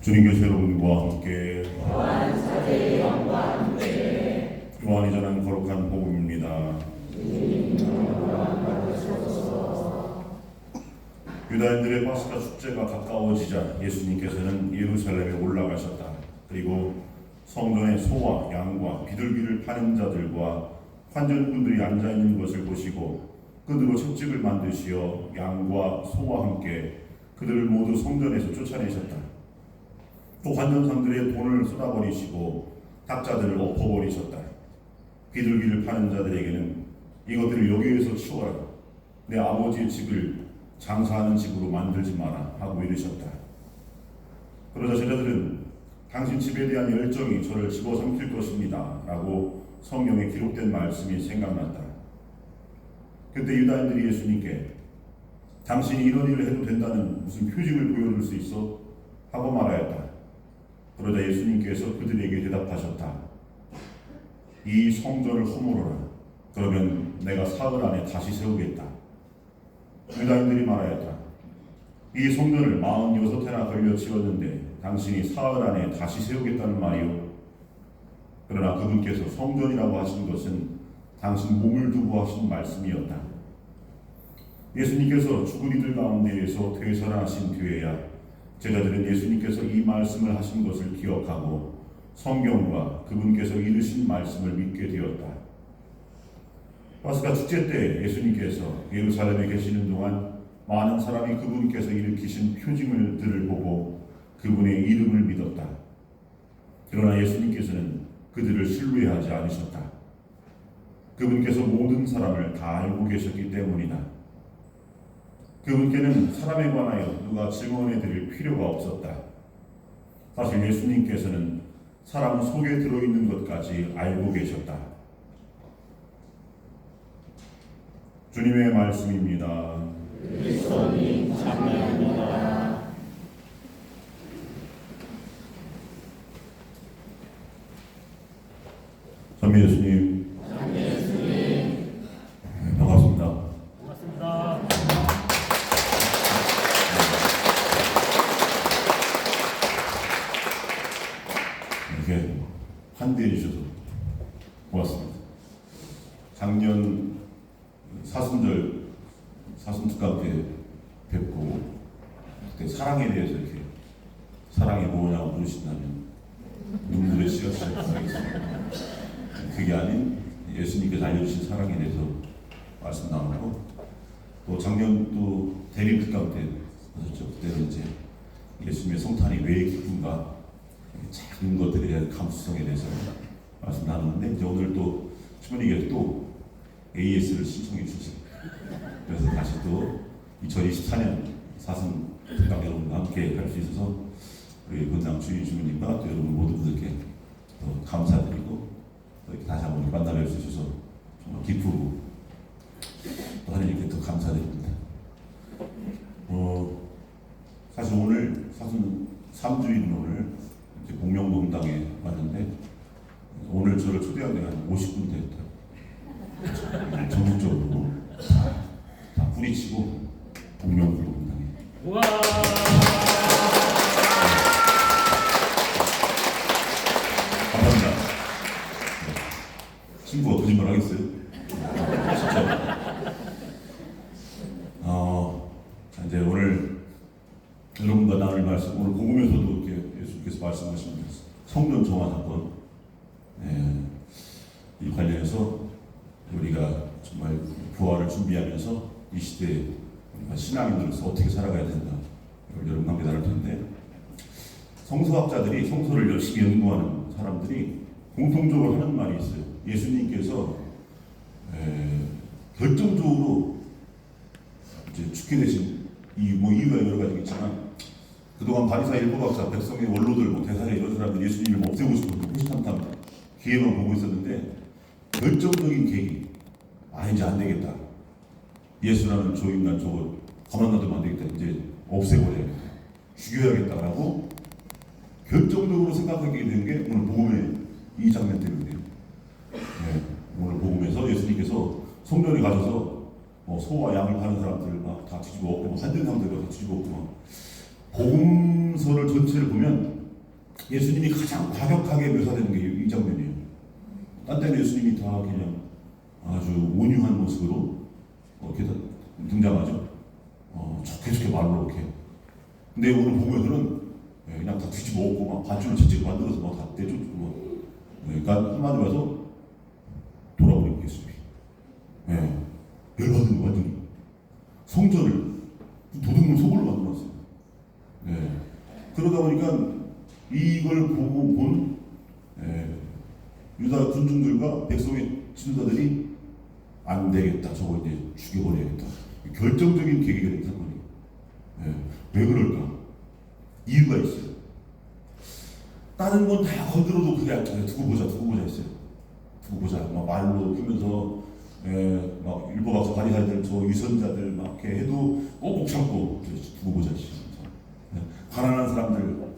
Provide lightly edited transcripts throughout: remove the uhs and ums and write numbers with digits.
주님께서 여러분과 함께 요한이 전한 거룩한 복음입니다. 유다인들의 파스카 축제가 가까워지자 예수님께서는 예루살렘에 올라가셨다. 그리고 성전에 소와 양과 비둘기를 파는 자들과 환전꾼들이 앉아있는 것을 보시고 끈으로 채찍을 만드시어 양과 소와 함께 그들을 모두 성전에서 쫓아내셨다. 또 환전상들의 돈을 쏟아버리시고 탁자들을 엎어버리셨다. 비둘기를 파는 자들에게는 이것들을 여기에서 치워라. 내 아버지의 집을 장사하는 집으로 만들지 마라 하고 이르셨다. 그러자 제자들은 당신 집에 대한 열정이 저를 집어삼킬 것입니다 라고 성경에 기록된 말씀이 생각났다. 그때 유다인들이 예수님께 당신이 이런 일을 해도 된다는 무슨 표징을 보여줄 수 있어? 하고 말하였다. 그러자 예수님께서 그들에게 대답하셨다. 이 성전을 허물어라. 그러면 내가 사흘 안에 다시 세우겠다. 유다인들이 말하였다. 이 성전을 46해나 걸려 지었는데 당신이 사흘 안에 다시 세우겠다는 말이요. 그러나 그분께서 성전이라고 하신 것은 당신 몸을 두고 하신 말씀이었다. 예수님께서 죽은 이들 가운데에서 되살아나신 뒤에야 제자들은 예수님께서 이 말씀을 하신 것을 기억하고 성경과 그분께서 이르신 말씀을 믿게 되었다. 파스카 축제 때 예수님께서 예루살렘에 계시는 동안 많은 사람이 그분께서 일으키신 표징들을 보고 그분의 이름을 믿었다. 그러나 예수님께서는 그들을 신뢰하지 않으셨다. 그분께서 모든 사람을 다 알고 계셨기 때문이다. 그분께는 사람에 관하여 누가 증언해 드릴 필요가 없었다. 사실 예수님께서는 사람 속에 들어있는 것까지 알고 계셨다. 주님의 말씀입니다. 그리스도님 찬양합니다. 선미 예수님, 반갑습니다. 반갑습니다. 이렇게 환대해 주셔서 고맙습니다. 작년 사순절 사순특강 때 뵙고 그때 사랑에 대해서 이렇게 사랑이 뭐냐고 물으신다면 눈물의 씨가 시작하겠습니다. 그게 아닌 예수님께서 알려주신 사랑에 대해서 말씀 나누고 또 작년 또 대림특강 때 하셨죠. 그때는 이제 예수님의 성탄이 왜 기쁜가 작은 것들에 대한 감수성에 대해서 말씀 나누는데 이제 오늘 또 주머니에 또 AS를 신청해 주셨어요. 그래서 다시 또 2024년 사순 특강 여러분과 함께 할 수 있어서 우리 본당 주인 주민님과 또 여러분 모두분들께 또 감사드리고 또 이렇게 다시 한번 만나 뵐 수 있어서 정말 기쁘고 또 하나님께 또 감사드립니다. 사실 오늘 사순 3주인 오늘 이제 복명동당에 왔는데 오늘 저를 초대한 데가 한 50군데 했다. 전국적으로 다 뿌리치고 복명동당에. 우와. 감사합니다. 친구가 거짓말 하겠어요? 진짜. 자, 이제 오늘 여러분과 나눌 말씀, 오늘 복음에서도 이렇게 예수님께서 말씀하신 성전 정화 사건, 이 관련해서 우리가 정말 부활을 준비하면서 이 시대에 우리가 신앙인으로서 어떻게 살아가야 된다. 이걸 여러분과 함께 나눌 텐데, 성서학자들이 성서를 열심히 연구하는 사람들이 공통적으로 하는 말이 있어요. 예수님께서 결정적으로 이제 죽게 되신 이유가 여러 가지겠지만 그동안 바리사 일부박사, 백성의 원로들, 대사에 이런 사람들 예수님을 없애고 싶어서 호시탐탐 기회만 보고 있었는데 결정적인 계기, 이제 안 되겠다. 예수라는 저 인간 저거 가만 놔두면 안 되겠다. 이제 없애버려야겠다. 죽여야겠다라고 결정적으로 생각하게 된 게 오늘 복음의 이 장면 때문이에요. 오늘 성전에 가셔서 소와 양을 파는 사람들 막 다 뒤집어 엎고 한든 사람들 다 뒤집어 엎고 막 복음서를 전체를 보면 예수님이 가장 과격하게 묘사되는 게 이 장면이에요. 딴 때는 예수님이 다 그냥 아주 온유한 모습으로 이렇게 등장하죠. 좋게 말로 이렇게. 근데 오늘 보면서는 그냥 다 뒤집어 엎고 막 반줄을 채찍 만들어서 막 다 내쫓고 그러니까 한마디로 해서 돌아버린 예수님이. 열받은 거 완전히. 성전을 도둑놈 속으로 만들어놨어요. 그러다 보니까 이걸 보고 본 유다 군중들과 백성의 지도자들이 안 되겠다. 저거 이제 죽여버려야겠다. 결정적인 계기가 된 사건이에요. 왜 그럴까? 이유가 있어요. 다른 건 다 건드려도 그게 두고 보자 했어요. 두고 보자. 막 말로 하면서 막 율법학자 바리사이들 저 위선자들 막 이렇게 해도 꼭꼭 참고 두고 보자. 가난한 사람들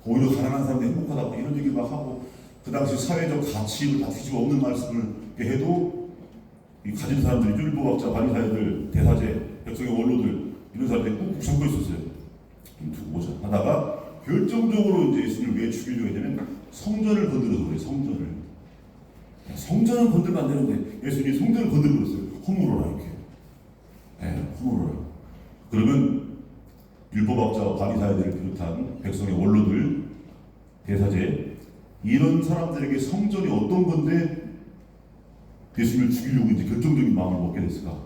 오히려 가난한 사람들 행복하다고 이런 얘기를 막 하고 그 당시 사회적 가치를 다 뒤집어 엎는 말씀을 해도 이 가진 사람들이 율법학자 바리사이들 대사제 백성의 원로들 이런 사람들이 꾹꾹 참고 있었어요. 좀 두고 보자 하다가 결정적으로 이제 예수님을 왜 죽이려고 했냐면 성전을 건드려서 그래요. 성전을 건들면 안 되는데 예수님이 성전을 건드려 버렸어요. 허물어라 이렇게. 허물어라. 그러면 율법학자와 바리사이들을 비롯한 백성의 원로들, 대사제 이런 사람들에게 성전이 어떤 건데 예수님을 죽이려고 이제 결정적인 마음을 먹게 됐을까?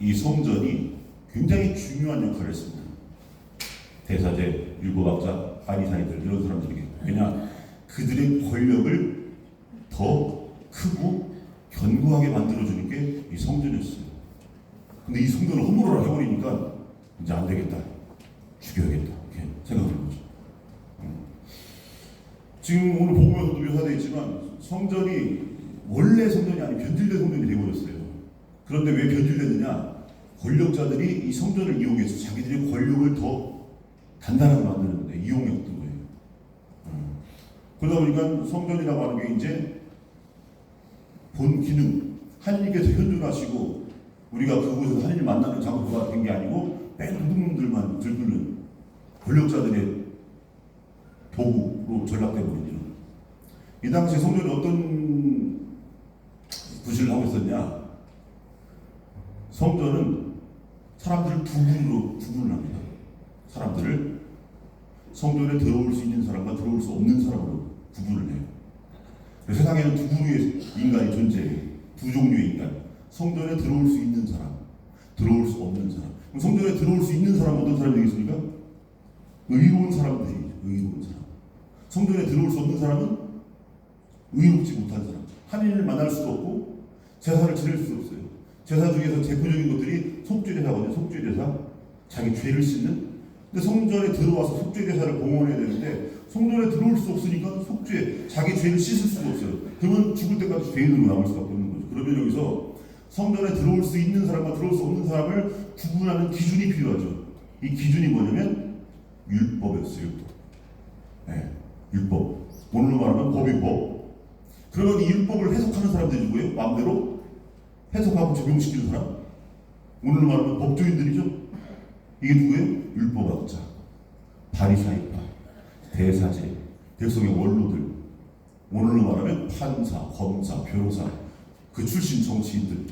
이 성전이 굉장히 중요한 역할을 했습니다. 대사제, 율법학자, 바리사이들 이런 사람들에게. 왜냐? 그들의 권력을 더 크고 견고하게 만들어주는 게 이 성전이었어요. 근데 이 성전을 허물어라 해버리니까 이제 안 되겠다. 죽여야겠다. 이렇게 생각하는 거죠. 지금 오늘 복음에서도 묘사되어 있지만 성전이 원래 성전이 아닌 변질된 성전이 되어버렸어요. 그런데 왜 변질됐느냐? 권력자들이 이 성전을 이용해서 자기들의 권력을 더 단단하게 만드는데 이용했던 거예요. 그러다 보니까 성전이라고 하는 게 이제 본 기능, 하나님께서 현존하시고 우리가 그곳에서 하나님을 만나는 장소가 된 게 아니고 맨 도둑놈들만 들끓는 권력자들의 도구로 전락되어버리는. 이 당시 성전이 어떤 구실을 하고 있었냐? 성전은 사람들을 두 군으로 구분을 합니다. 사람들을 성전에 들어올 수 있는 사람과 들어올 수 없는 사람으로 구분을 해요. 세상에는 두 부류의 인간이 존재해요. 두 종류의 인간. 성전에 들어올 수 있는 사람, 들어올 수 없는 사람. 그럼 성전에 들어올 수 있는 사람은 어떤 사람이 되겠습니까? 의로운 사람들이 의로운 사람. 성전에 들어올 수 없는 사람은 의롭지 못한 사람. 하나님을 만날 수도 없고 제사를 지낼 수도 없어요. 제사 중에서 대표적인 것들이 속죄제사거든요. 속죄제사. 자기 죄를 씻는. 근데 성전에 들어와서 속죄제사를 봉헌해야 되는데 성전에 들어올 수 없으니까 속죄, 자기 죄를 씻을 수가 없어요. 그러면 죽을 때까지 죄인으로 남을 수밖에 없는 거죠. 그러면 여기서 성전에 들어올 수 있는 사람과 들어올 수 없는 사람을 구분하는 기준이 필요하죠. 이 기준이 뭐냐면 율법이었어요. 율법. 오늘로 말하면 법이법. 그러면 이 율법을 해석하는 사람들이 누구예요? 마음대로 해석하고 적용시키는 사람. 오늘로 말하면 법조인들이죠. 이게 누구예요? 율법학자, 바리사이파, 대사제, 백성의 원로들. 오늘로 말하면 판사, 검사, 변호사, 그 출신 정치인들,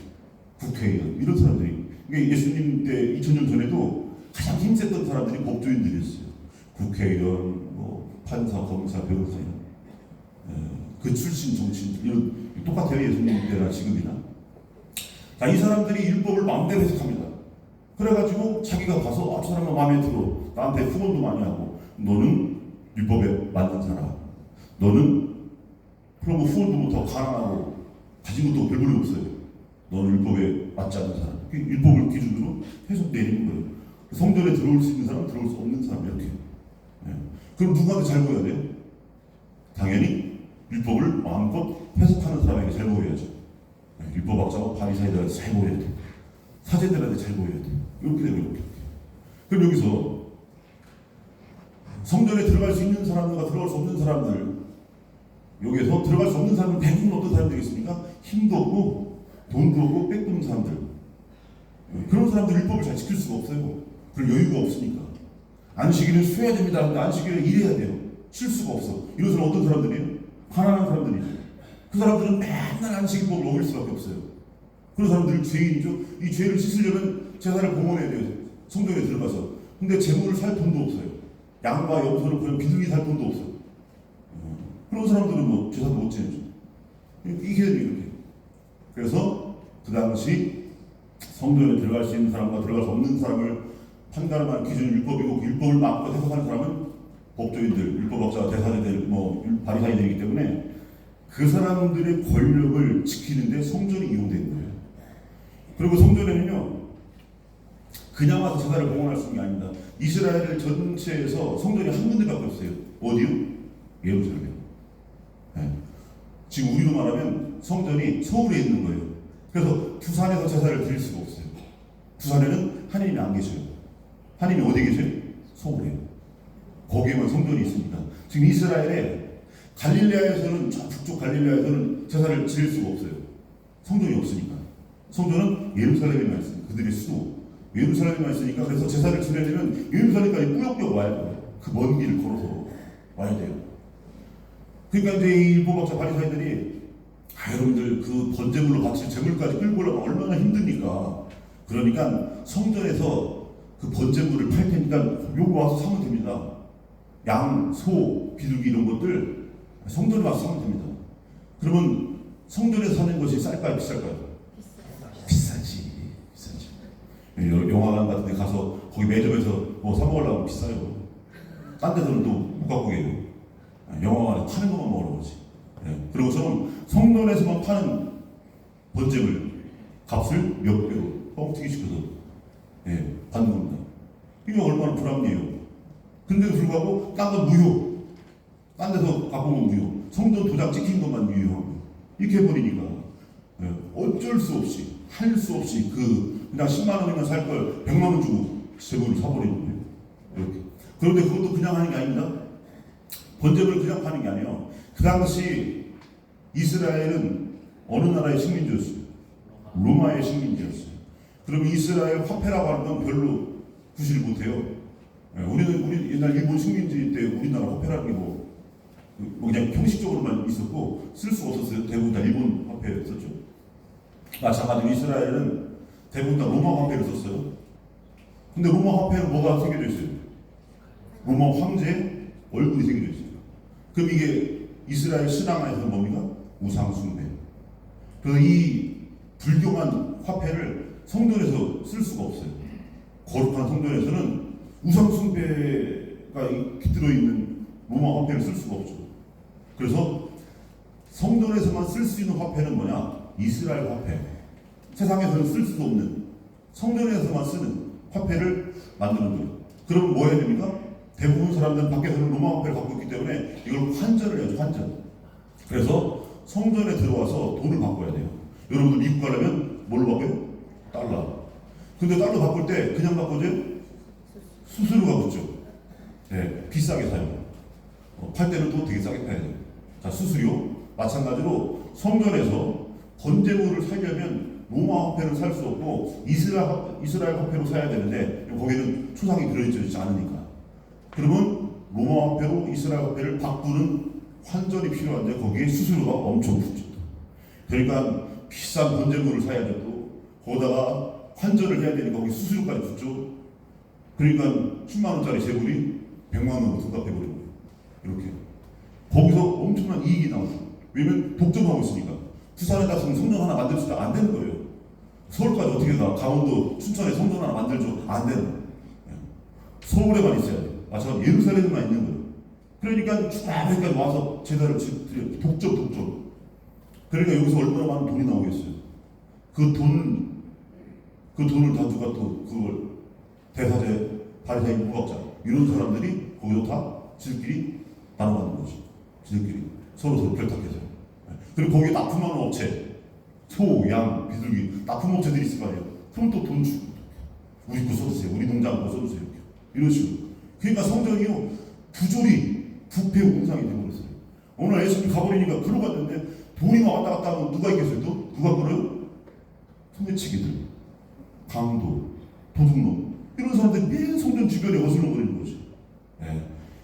국회의원 이런 사람들이. 그러니까 예수님 때 2000년 전에도 가장 힘셌던 사람들이 법조인들이었어요. 국회의원, 판사, 검사, 변호사 그 출신 정치인들 이런 똑같아요. 예수님 때나 지금이나. 자, 이 사람들이 율법을 마음대로 해석합니다. 그래가지고 자기가 가서 저 사람은 마음에 들어. 나한테 후원도 많이 하고 너는 율법에 맞는 사람. 너는 그런 거 후원도 못하고 가난하고 가진 것도 별 볼일 없어요. 너는 율법에 맞지 않는 사람. 율법을 기준으로 해석 내리는 거예요. 성전에 들어올 수 있는 사람, 들어올 수 없는 사람 이렇게. 그럼 누구한테 잘 보여야 돼요? 당연히 율법을 마음껏 해석하는 사람에게 잘 보여야죠. 율법학자와 바리사이들한테 잘 보여야 돼. 사제들한테 잘 보여야 돼. 이렇게 되면 이렇게. 그럼 여기서 성전에 들어갈 수 있는 사람들과 들어갈 수 없는 사람들, 여기서 들어갈 수 없는 사람은 대부분 어떤 사람이 되겠습니까? 힘도 없고 돈도 없고 빼꼼 사람들. 그런 사람들 율법을 잘 지킬 수가 없어요. 그럴 여유가 없으니까. 안식일은 쉬어야 됩니다. 근데 안식일은 일해야 돼요. 쉴 수가 없어. 이런 사람 어떤 사람들이에요? 가난한 사람들이죠. 그 사람들은 맨날 안식일법을 어길 수밖에 없어요. 그런 사람들은 죄인이죠. 이 죄를 씻으려면 제사를 봉헌해야 돼요. 성전에 들어가서. 근데 재물을 살 돈도 없어요. 양과 염소를 그냥 비둘기 살 돈도 없어요. 그런 사람들은 뭐 제사도 못 지내죠. 이게 이렇게. 그래서 그 당시 성전에 들어갈 수 있는 사람과 들어갈 수 없는 사람을 판단할 만한 기준은 율법이고, 그 율법을 마음껏 해석하는 사람은 법조인들, 율법학자, 대사제들, 바리사이들이기 때문에 그 사람들의 권력을 지키는데 성전이 이용된 거예요. 그리고 성전에는요, 그냥 와서 제사를 봉헌할 수 있는 게 아닙니다. 이스라엘 전체에서 성전이 한 군데밖에 없어요. 어디요? 예루살렘. 네. 지금 우리로 말하면 성전이 서울에 있는 거예요. 그래서 부산에서 제사를 드릴 수가 없어요. 부산에는 하나님이 안 계셔요. 하나님이 어디 계셔요? 서울에. 거기에만 성전이 있습니다. 지금 이스라엘에 갈릴레아에서는, 저 북쪽 갈릴레아에서는 제사를 지낼 수가 없어요. 성전이 없으니까. 성전은 예루살렘에만 있습니다. 그들의 수도 예루살렘에만 있으니까. 그래서 제사를 지내려면 예루살렘까지 꾸역꾸역 와야 돼요. 그 먼 길을 걸어서 와야 돼요. 그러니까 이제 이 율법학자 바리사이들이 여러분들 그 번제물로 바칠 제물까지 끌고 올라가면 얼마나 힘드니까. 그러니까 성전에서 그 번제물을 팔 테니까 요거 와서 사면 됩니다. 양, 소, 비둘기 이런 것들 성전에 와서 사면 됩니다. 그러면 성전에서 사는 것이 쌀까요? 비쌀까요? 비싸지. 영화관 같은 데 가서 거기 매점에서 뭐 사 먹으려면 비싸요. 딴 데서는 또 못 갖고 계세요. 영화관에 파는 것만 먹으러 오지. 그리고 저는 성전에서만 파는 번제물 값을 몇 배로 뻥튀기 시켜서 받는 겁니다. 이게 얼마나 불합리해요. 근데도 불구하고 딴 건 무효. 딴 데서 갖고 오면 무효. 성전 도장 찍힌 것만 유효하고. 이렇게 해버리니까 어쩔 수 없이, 할 수 없이 그냥 10만 원이면 살 걸 100만 원 주고 제물을 사버리는 거예요. 이렇게. 그런데 그것도 그냥 하는 게 아닙니다. 번제물을 그냥 파는 게 아니에요. 그 당시 이스라엘은 어느 나라의 식민지였어요? 로마의 식민지였어요. 그럼 이스라엘 화폐라고 하는 건 별로 구실을 못해요. 우리 옛날 일본 식민지 때 우리나라 화폐라는 게 뭐 그냥 형식적으로만 있었고 쓸 수가 없었어요. 대부분 다 일본 화폐였었죠. 마찬가지로 이스라엘은 대부분 다 로마 화폐를 썼어요. 근데 로마 화폐는 뭐가 새겨져 있어요? 로마 황제 얼굴이 새겨져 있어요. 그럼 이게 이스라엘 신앙 안에서는 뭡니까? 우상숭배. 그래서 이 불경한 화폐를 성전에서 쓸 수가 없어요. 거룩한 성전에서는 우상숭배가 깃들어 있는 로마 화폐를 쓸 수가 없죠. 그래서 성전에서만 쓸 수 있는 화폐는 뭐냐? 이스라엘 화폐. 세상에서는 쓸 수도 없는 성전에서만 쓰는 화폐를 만드는 거예요. 그럼 뭐 해야 됩니까? 대부분 사람들은 밖에서는 로마 화폐를 갖고 있기 때문에 이걸 환전을 해야죠. 환전. 그래서 성전에 들어와서 돈을 바꿔야 돼요. 여러분들 미국 가려면 뭘로 바꿔요? 달러. 근데 달러 바꿀 때 그냥 바꿔줘요? 수수료가 붙죠. 비싸게 사요. 팔 때는 또 되게 싸게 파야 돼요. 자, 수수료. 마찬가지로 성전에서 번제물을 사려면 로마 화폐를 살 수 없고 이스라엘 화폐로 사야 되는데 거기는 초상이 들어있지 않으니까. 그러면 로마 화폐로 이스라엘 화폐를 바꾸는 환전이 필요한데 거기에 수수료가 엄청 붙죠. 그러니까 비싼 번제물을 사야죠. 또 거기다가 환전을 해야 되니까 거기 수수료까지 붙죠. 그러니까 10만 원짜리 제물이 100만 원으로 둔갑해버리는 거예요. 이렇게. 거기서 엄청난 이익이 나오죠. 왜냐면 독점하고 있으니까. 부산에다 성전 하나 만들 수도 안 되는 거예요. 서울까지 어떻게 가? 강원도, 춘천에 성전 하나 만들죠? 안 되는 거예요. 서울에만 있어야 돼요. 마찬가지로 예루살렘에만 있는 거예요. 그러니까 쭉 아메리카에 와서 제사를 드려요. 독점. 그러니까 여기서 얼마나 많은 돈이 나오겠어요. 그 돈을 다 누가 또 그걸 대사제, 바리사이, 무학자 이런 사람들이 거기서 다 지들끼리 나눠가는 거죠. 지들끼리 서로 결탁해서. 그리고 거기에 납품하는 업체, 소, 양, 비둘기 납품업체들이 있을 거 아니에요. 그럼 또 돈 주고 우리 거 써주세요. 우리 농장 거 써주세요. 이런 식으로. 그러니까 성전이요 부조리, 부패 공상이 되어버렸어요. 오늘 예수님 가버리니까 그러고 갔는데 돈이 막 왔다 갔다 하면 누가 있겠어요? 또? 누가 끌어요? 해치기들, 강도, 도둑놈 이런 사람들이 매일 성전 주변에 어슬렁거리는 거죠. 예.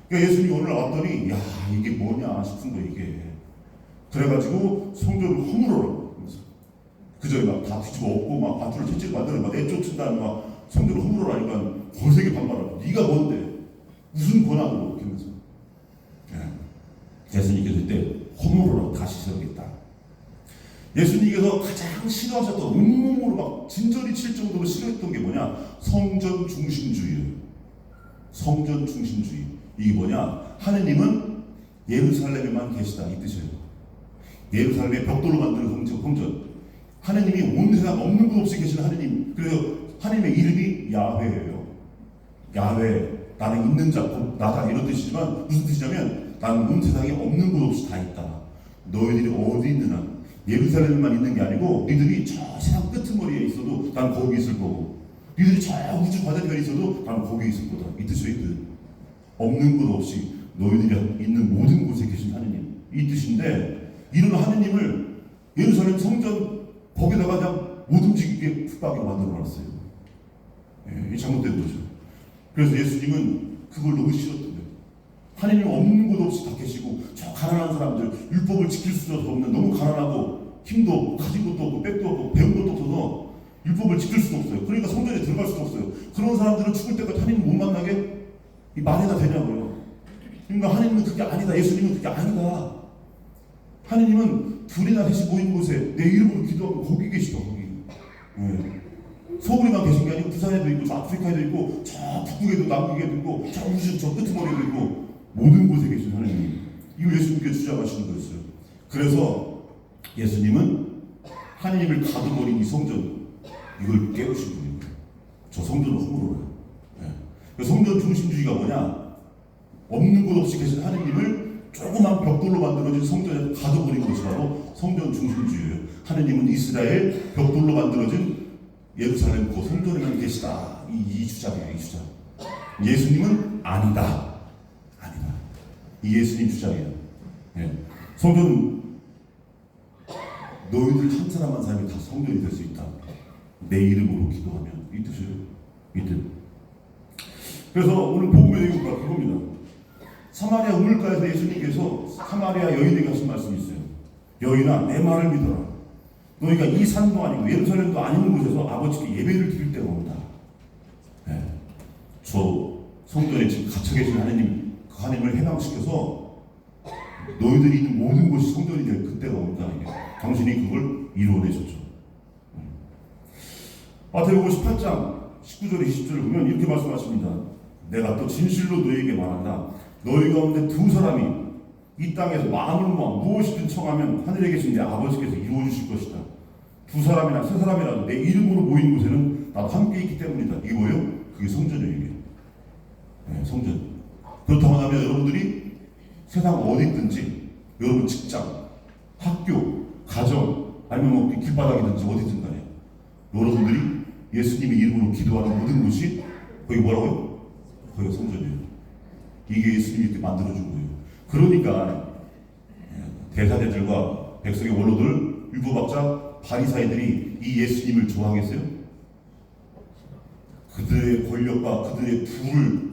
그러니까 예수님이 오늘 나왔더니 야 이게 뭐냐 싶은 거 이게. 그래가지고 성전을 허물어라. 그저 막 다 뒤집어 엎고 막 밧줄을 채찍 만들어 막 내쫓은 다음에 막 성전을 허물어라니까 거세게 반발하고 네가 뭔데 무슨 권한으로 이러면서 예수님께서 이때 허물어라 다시 세우겠다. 예수님께서 가장 싫어하셨던 온몸으로 막 진저리 칠 정도로 싫어했던 게 뭐냐? 성전 중심주의예요. 성전 중심주의. 이게 뭐냐? 하느님은 예루살렘에만 계시다 이 뜻이에요. 예루살렘의 벽돌로 만든 성전. 하느님이 온 세상 없는 것 없이 계신 하느님. 그래서 하느님의 이름이 야훼예요. 야훼, 나는 있는 자, 곧 나다 이런 뜻이지만 무슨 뜻이냐면 나는 온 세상에 없는 것 없이 다 있다. 너희들이 어디 있느냐? 예루살렘에만 있는 게 아니고 니들이 저 세상 끄트머리에 있어도 난 거기 있을 거고 니들이 저 우주 반대편에 있어도 난 거기 있을 거다. 이 뜻이에요. 이 뜻. 없는 것 없이 너희들이 있는 모든 곳에 계신 하느님. 이 뜻인데 이런 하느님을 예루살렘 성전 거기다가 그냥 못 움직이게 붙박이로 만들어놨어요. 이 잘못된 거죠. 그래서 예수님은 그걸 너무 싫었던 거예요. 하느님 없는 곳 없이 다 계시고 저 가난한 사람들 율법을 지킬 수도 없는 너무 가난하고 힘도 없고 가진 것도 없고 백도 없고 배운 것도 없어서 율법을 지킬 수도 없어요. 그러니까 성전에 들어갈 수도 없어요. 그런 사람들은 죽을 때까지 하느님 못 만나게 이 말해다 되냐고요. 그러니까 하느님은 그게 아니다. 예수님은 그게 아니다. 하느님은 둘이나 셋이 모인 곳에 내 이름으로 기도하고 거기 계시다. 거기. 서울에만 계신 게 아니고 부산에도 있고 저 아프리카에도 있고 저 북극에도 남극에도 있고 저 우주 저 끄트머리에도 있고 모든 곳에 계신 하느님. 이걸 예수님께 주장하시는 거였어요. 그래서 예수님은 하느님을 가둬버린 이 성전 이걸 깨우신 분이에요. 저 성전을 허물어요. 성전 중심주의가 뭐냐? 없는 곳 없이 계신 하느님을 조그만 벽돌로 만들어진 성전에 가둬버린 것이 바로 성전 중심주의예요. 하느님은 이스라엘 벽돌로 만들어진 예루살렘 그 성전에만 계시다. 이 주장이에요. 이 주장. 예수님은 아니다. 아니다. 이 예수님 주장이에요. 성전은 너희들 한 사람 한 사람이 다 성전이 될 수 있다. 내 이름으로 기도하면 이 뜻이에요. 이 뜻. 그래서 오늘 복음의 내용은 그겁니다. 사마리아 우물가에서 예수님께서 사마리아 여인에게 하신 말씀이 있어요. 여인아 내 말을 믿어라. 너희가 이 산도 아니고 예루살렘도 아닌 곳에서 아버지께 예배를 드릴 때가 온다. 저 성전에 지금 갇혀 계신 하느님, 그 하느님을 해방시켜서 너희들이 있는 모든 곳이 성전이 될 그때가 온다. 당신이 그걸 이루어내셨죠. 마태복음 18장 19절 20절을 보면 이렇게 말씀하십니다. 내가 또 진실로 너희에게 말한다. 너희 가운데 두 사람이 이 땅에서 마음을 모아 무엇이든 청하면 하늘에 계신 내 아버지께서 이루어주실 것이다. 두 사람이나 세 사람이라도 내 이름으로 모인 곳에는 나도 함께 있기 때문이다. 이게 뭐예요? 그게 성전이에요. 이게. 성전. 그렇다고 하면 여러분들이 세상 어디 있든지 여러분 직장, 학교, 가정 아니면 뭐 길바닥이든지 어디든 간에 여러분들이 예수님의 이름으로 기도하는 모든 곳이 거기 뭐라고요? 거기가 성전이에요. 이게 예수님이 이렇게 만들어준 거예요. 그러니까 대사대들과 백성의 원로들, 율법학자, 바리사이들이 이 예수님을 좋아하겠어요? 그들의 권력과 그들의 부를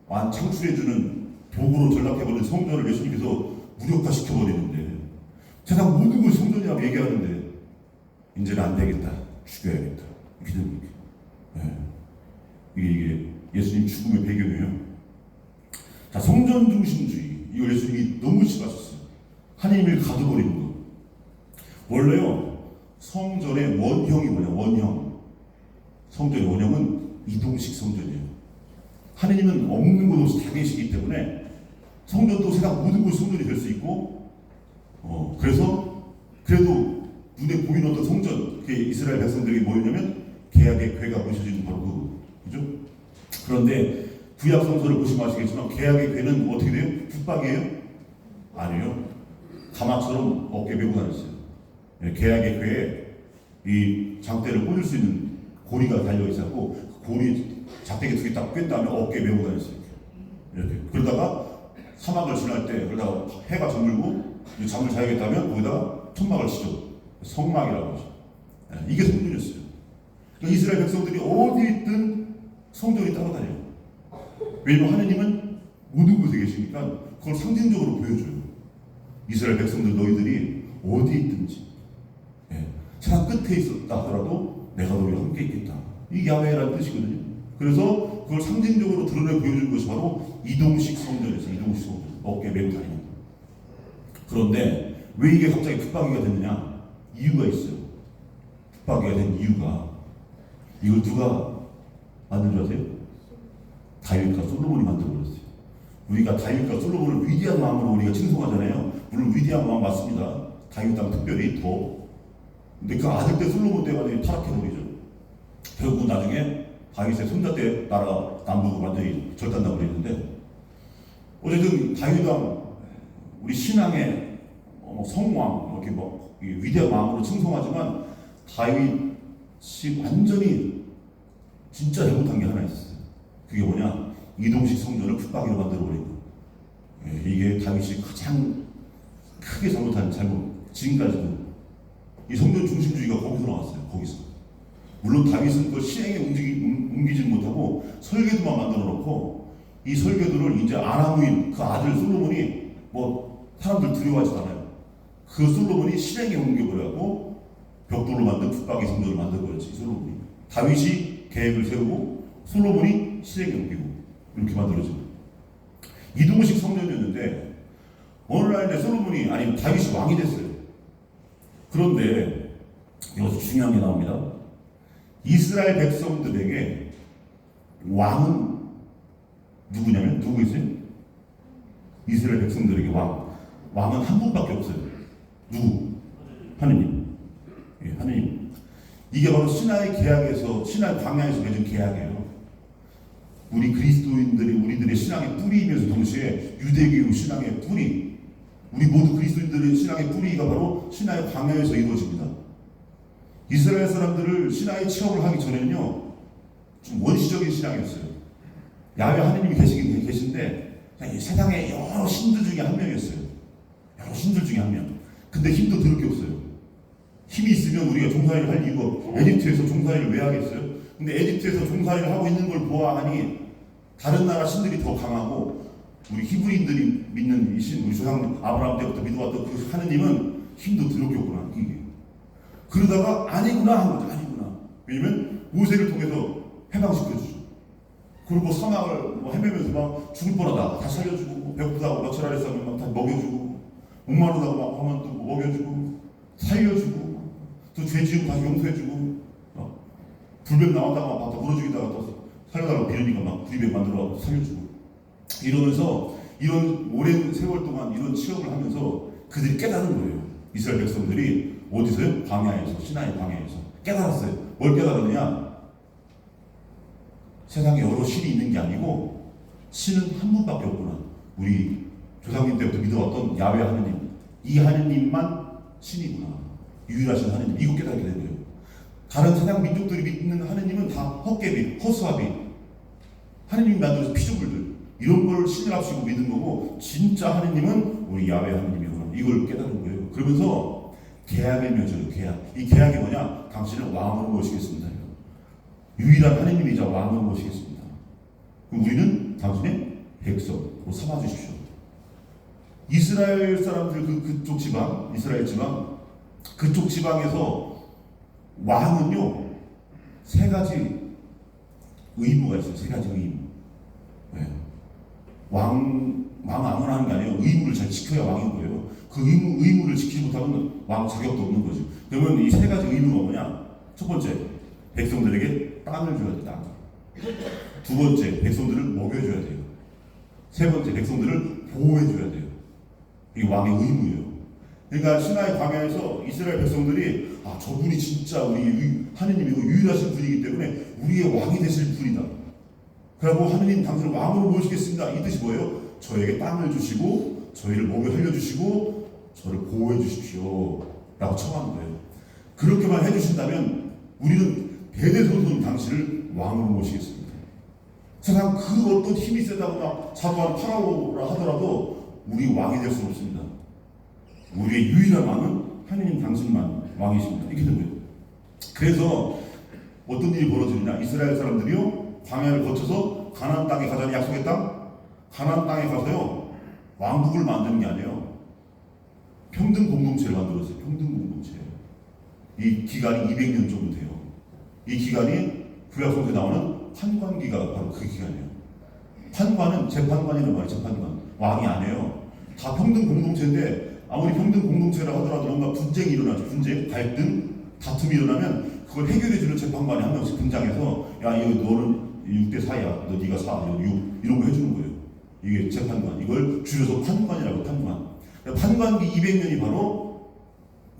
창출해주는 도구로 전락해버린 성전을 예수님께서 무력화시켜버리는데 세상 모든 것이 성전이라고 얘기하는데 이제는 안 되겠다. 죽여야겠다. 이렇게 됩니다. 이게 예수님 죽음의 배경이에요. 자, 성전 중심주의. 이걸 예수님이 너무 싫어하셨어요. 하나님을 가둬버리는 거. 원래요, 성전의 원형이 뭐냐, 원형. 성전의 원형은 이동식 성전이에요. 하나님은 없는 곳 없이 다 계시기 때문에 성전도 세상 모든 곳이 성전이 될 수 있고, 그래서 그래도 눈에 보이는 어떤 성전, 그게 이스라엘 백성들이 뭐였냐면 계약의 궤가 모셔지는 바로 그죠? 그런데 구약 성서를 보시면 아시겠지만 계약의 궤는 어떻게 돼요? 붙박이에요? 아니요. 가마처럼 어깨에 메고 다녔어요. 계약의 궤에 이 장대를 꽂을 수 있는 고리가 달려 있었고 그 고리 작대기 두 개 딱 꿰 다음에 어깨에 메고 다녔어요. 이렇게. 그러다가 사막을 지날 때 그러다가 해가 저물고 잠을 자야겠다면 거기다가 천막을 치죠. 성막이라고 하죠. 이게 성전이었어요. 그러니까 이스라엘 백성들이 어디 있든 성전이 따라다녀요. 왜냐면 하느님은 모든 곳에 계시니까 그걸 상징적으로 보여줘요. 이스라엘 백성들 너희들이 어디 있든지 세상 끝에 있었다 하더라도 내가 너희와 함께 있겠다. 이게 야훼라는 뜻이거든요. 그래서 그걸 상징적으로 드러내 보여주는 것이 바로 이동식 성전에서 이동식 성전 어깨 메고 다니는 거예요. 그런데 왜 이게 갑자기 붙박이가 됐느냐? 이유가 있어요. 붙박이가 된 이유가 이걸 누가 만든 줄 아세요? 다윗과 솔로몬이 만들어버렸어요. 우리가 다윗과 솔로몬을 위대한 마음으로 우리가 칭송하잖아요. 물론 위대한 마음 맞습니다. 다윗 땅 특별히 더. 근데 그 아들 때 솔로몬 때가 타락해버리죠. 결국 나중에 다윗의 손자 때 나라가 남북으로 완전히 절단나버리는데 어쨌든 다윗 왕 우리 신앙의 성왕 이렇게 위대한 마음으로 칭송하지만 다윗이 완전히 진짜 잘못한 게 하나 있어요. 그게 뭐냐? 이동식 성전을 붙박이로 만들어버린 거예요. 이게 다윗이 가장 크게 잘못한 잘못. 지금까지도 이 성전 중심주의가 거기서 나왔어요. 거기서. 물론 다윗은 그걸 실행에 옮기지는 못하고 설계도만 만들어 놓고 이 설계도를 이제 아나무인 그 아들 솔로몬이 사람들 두려워하지 않아요. 그 솔로몬이 실행에 옮겨버려고 벽돌로 만든 붙박이 성전을 만들어버렸지. 솔로몬이. 다윗이 계획을 세우고 솔로몬이 실행에 옮기고 이렇게 만들어진 이동식 성전이었는데 어느 날 솔로몬이 아니 다윗이 왕이 됐어요. 그런데 여기서 중요한 게 나옵니다. 이스라엘 백성들에게 왕은 누구냐면 누구 있어요? 이스라엘 백성들에게 왕은 한 분밖에 없어요. 누구? 하느님. 하느님. 이게 바로 신하의 계약에서 신하의 광야에서 맺은 계약이에요. 우리 그리스도인들이 우리들의 신앙의 뿌리이면서 동시에 유대교 신앙의 뿌리, 우리 모두 그리스도인들의 신앙의 뿌리가 바로 신하의 광야에서 이루어집니다. 이스라엘 사람들을 신하의 체험을 하기 전에는요 좀 원시적인 신앙이었어요. 야훼 하느님이 계신데 세상에 여러 신들 중에 한 명이었어요. 여러 신들 중에 한 명. 근데 힘도 더럽게 없어요. 힘이 있으면 우리가 종살이를 할 이유가 에집트에서 종살이를 왜 하겠어요? 근데 에집트에서 종살이를 하고 있는 걸 보아하니 다른 나라 신들이 더 강하고 우리 히브리인들이 믿는 이 신, 우리 조상 아브라함 때부터 믿어왔던 그 하느님은 힘도 더럽게 없구나. 그러다가 아니구나 한 거죠. 아니구나. 왜냐면 모세를 통해서 해방시켜주죠. 그리고 사막을 헤매면서 막 죽을 뻔하다 다 살려주고 배고프다고 며칠 아래 싸면 막 다 먹여주고 목마르다고 막 하면 또 먹여주고 살려주고 또 죄 지으면 다시 용서해주고 불뱀 나왔다가 막 또 물어주기다가 또 살려달라고 비르니까 막 구리뱀 만들어가고 살려주고 이러면서 이런 오랜 세월 동안 이런 체험을 하면서 그들이 깨달은 거예요. 이스라엘 백성들이 어디서요? 광야에서, 시나이 광야에서 깨달았어요. 뭘 깨달았느냐? 세상에 여러 신이 있는 게 아니고 신은 한 분밖에 없구나. 우리 조상님 때부터 믿어왔던 야훼 하느님, 이 하느님만 신이구나. 유일하신 하느님. 이거 깨닫게 된 거예요. 다른 세상 민족들이 믿는 하느님은 다 헛개비, 허수아비, 하느님이 만들어서 피조물들 이런 걸 신을 합치고 믿는 거고 진짜 하느님은 우리 야훼 하느님이구나. 이걸 깨달은 거예요. 그러면서 계약을 맺어요. 계약. 이 계약이 뭐냐? 당신을 왕으로 모시겠습니다. 유일한 하느님이자 왕으로 모시겠습니다. 그럼 우리는 당신의 백성으로 삼아주십시오. 이스라엘 사람들 그쪽 지방, 이스라엘 지방, 그쪽 지방에서 왕은요 세 가지 의무가 있어요. 세 가지 의무. 왕 아무나 하는 게 아니에요. 의무를 잘 지켜야 왕인 거예요. 그 의무를 지키지 못하면 왕 자격도 없는 거죠. 그러면 이 세 가지 의무가 뭐냐? 첫 번째, 백성들에게 땅을 줘야 돼. 땅. 두 번째, 백성들을 먹여줘야 돼요. 세 번째, 백성들을 보호해줘야 돼요. 이게 왕의 의무예요. 그러니까 시나이 광야에서 이스라엘 백성들이 저분이 진짜 우리 하느님이고 유일하신 분이기 때문에 우리의 왕이 되실 분이다. 그리고 하느님 당신을 왕으로 모시겠습니다. 이 뜻이 뭐예요? 저에게 땅을 주시고 저희를 먹여 살려주시고 저를 보호해 주십시오 라고 청하는 거예요. 그렇게만 해주신다면 우리는 대대손손 당신을 왕으로 모시겠습니다. 세상 그 어떤 힘이 세다거나 자부하는 파라오라 하더라도 우리 왕이 될 수는 없습니다. 우리의 유일한 왕은 하느님 당신만 왕이십니다. 이렇게 된 거예요. 그래서 어떤 일이 벌어지느냐? 이스라엘 사람들이요 광야를 거쳐서 가나안 땅에 가자니 약속했다. 가나안 땅에 가서요 왕국을 만드는 게 아니에요. 평등 공동체를 만들었어요. 평등 공동체. 이 기간이 200년 정도 돼요. 이 기간이 구약성서에 나오는 판관기가 바로 그 기간이에요. 판관은 재판관이란 말이에요. 재판관. 왕이 아니에요. 다 평등 공동체인데 아무리 평등 공동체라 하더라도 뭔가 분쟁이 일어나죠. 분쟁, 갈등, 다툼이 일어나면 그걸 해결해주는 재판관이 한 명씩 등장해서 야 이거 너는 6대 4야. 너 네가 4, 6 이런 거 해주는 거예요. 이게 재판관. 이걸 줄여서 판관이라고 판관. 판관기 200년이 바로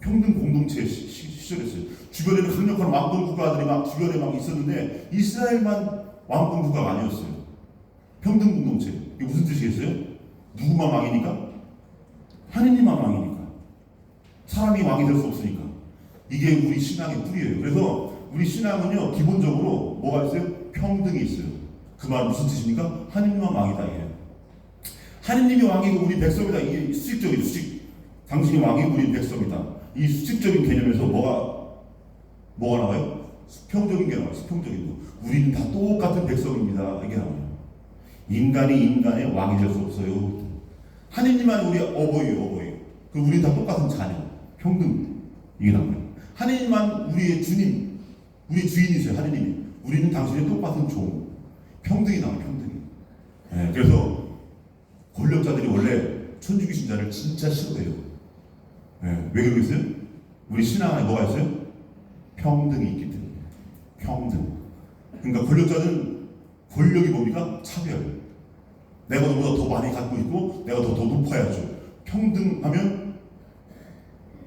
평등 공동체의 시절이었어요. 주변에는 강력한 왕권 국가들이 막 주변에 막 있었는데 이스라엘만 왕권 국가가 아니었어요. 평등 공동체. 이게 무슨 뜻이겠어요? 누구만 왕이니까? 하느님만 왕이니까. 사람이 왕이 될 수 없으니까. 이게 우리 신앙의 뿌리예요. 그래서 우리 신앙은요 기본적으로 뭐가 있어요? 평등이 있어요. 그 말 무슨 뜻입니까? 하느님만 왕이다 이게. 하느님이 왕이고 우리 백성이다. 이게 수직적이죠. 수직. 당신이 왕이고 우리 백성이다. 이 수직적인 개념에서 뭐가 나와요? 수평적인 게 나와요. 수평적인 거. 우리는 다 똑같은 백성입니다. 이게 나와요. 인간이 인간의 왕이 될 수 없어요. 하느님만 우리 어버이에요. 그 우리는 다 똑같은 자녀. 평등. 이게 나와요. 하느님만 우리의 주님, 우리 주인이세요. 하느님이. 우리는 당신의 똑같은 종. 평등이 나와요. 평등이. 네, 그래서 권력자들이 원래 천주교신자를 진짜 싫어해요. 네, 왜 그러겠어요? 우리 신앙 안에 뭐가 있어요? 평등이 있기 때문에. 평등. 그러니까 권력자들은 권력이 뭡니까? 차별. 내가 너보다 더 많이 갖고 있고 내가 더 높아야죠. 평등하면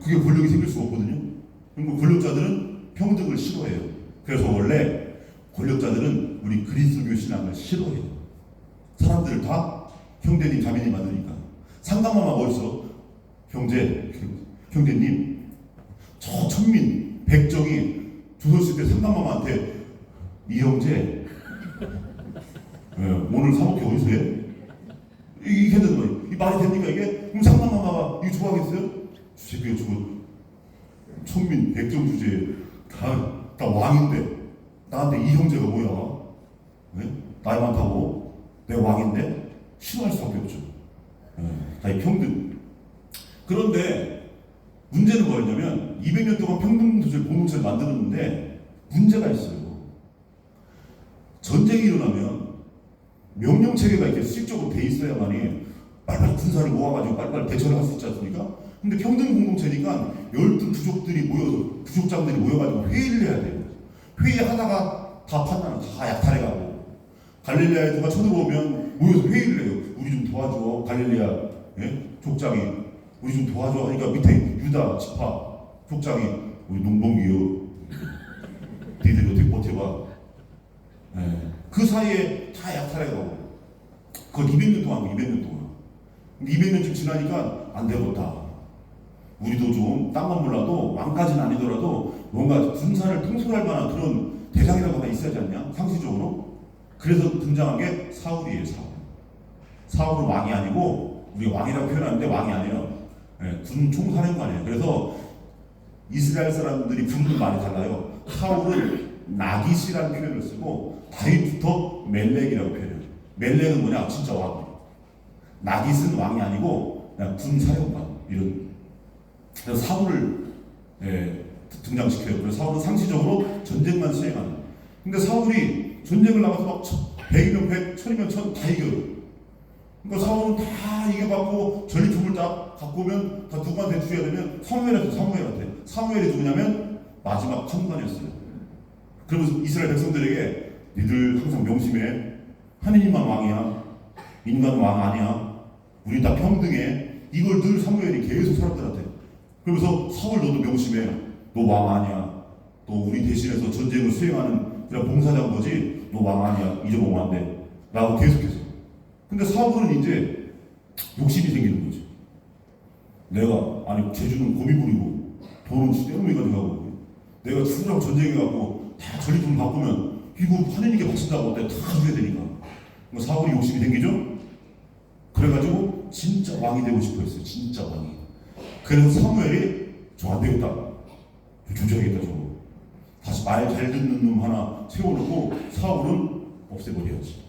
그게 권력이 생길 수가 없거든요. 그러니까 권력자들은 평등을 싫어해요. 그래서 원래 권력자들은 우리 그리스도교 신앙을 싫어해요. 사람들을 다 형제님 자매님 만드니까. 상담하면 어디서 형제님 저 천민 백정이 조선시대 상담마마한테 이 형제 오늘 사먹기 어디서 해? 이게 되는 거예요. 이 말이 됩니까 이게? 그럼 상담마마가 이거 좋아하겠어요? 주제비가 저거 천민 백정 주제에 다 왕인데 나한테 이 형제가 뭐야? 네? 나이 많다고 내 왕인데 싫어할 수밖에 없죠. 다 이 평등. 그런데 문제는 뭐였냐면 200년 동안 평등 공동체를 만들었는데 문제가 있어요. 전쟁이 일어나면 명령 체계가 이렇게 수직적으로 돼 있어야만이 빨리빨리 군사를 모아가지고 빨리빨리 대처를 할 수 있지 않습니까? 근데 평등 공동체니까 12부족들이 모여서 부족장들이 모여가지고 회의를 해야 돼요. 회의하다가 다 판단을 다 약탈해가고 갈릴레아에 누가 쳐들어오면 모여서 회의를 해요. 우리 좀 도와줘. 갈릴레아 족장이 우리 좀 도와줘. 그러니까 밑에 유다 지파 족장이 우리 농번기요. 니들이 어떻게 버텨봐. 그 사이에 다 약탈해가고 그건 200년 동안 200년쯤 지나니까 안 되겠다. 우리도 좀 땅만 몰라도 왕까지는 아니더라도 뭔가 군사를 통솔할 만한 그런 대장이라고 하나 있어야지 않냐? 상시적으로. 그래서 등장한 게 사울이에요. 사울은 왕이 아니고 우리 왕이라고 표현하는데 왕이 아니에요. 군 총사령관이에요. 그래서 이스라엘 사람들이 부르는 말이 달라요. 사울은 나깃이라는 표현을 쓰고 다윗부터 멜렉이라고 표현해요. 멜렉은 뭐냐? 진짜 왕. 나깃은 왕이 아니고 그냥 군 사령관 이런. 그래서 사울을 등장시켜요. 그래서 사울은 상시적으로 전쟁만 수행하는. 근데 사울이 전쟁을 나가서 막 100이면 100, 1000이면 1000 다 이겨요. 그러니까 사울은 다 이겨받고 전리품을 딱 갖고 오면 다 누구한테 주어야 되면 사무엘이 누구냐면 마지막 판관이었어요. 그러면서 이스라엘 백성들에게 니들 항상 명심해. 하느님만 왕이야. 인간 왕 아니야. 우리 다 평등해. 이걸 늘 사무엘이 계속 사람들한테. 그러면서 사울 너도 명심해. 너 왕 아니야. 너 우리 대신해서 전쟁을 수행하는 그냥 봉사자인 거지. 너 왕 아니야. 잊어먹으면 안 돼. 라고 계속해서. 근데 사울은 이제 욕심이 생기는 거지. 내가 제주는 고미 부리고 돈은 때우미 가져가고 내가 죽으라고 전쟁해갖고 다 전리품 바꾸면 이거 하느님께 바친다고 내가 다 줘야 되니까. 그러니까 사울이 욕심이 생기죠. 그래가지고 진짜 왕이 되고 싶어 했어요. 진짜 왕이. 그래서 사무엘이 저 안 되겠다. 조져야겠다 저거. 다시 말 잘 듣는 놈 하나 세워놓고 사울은 없애버려야지.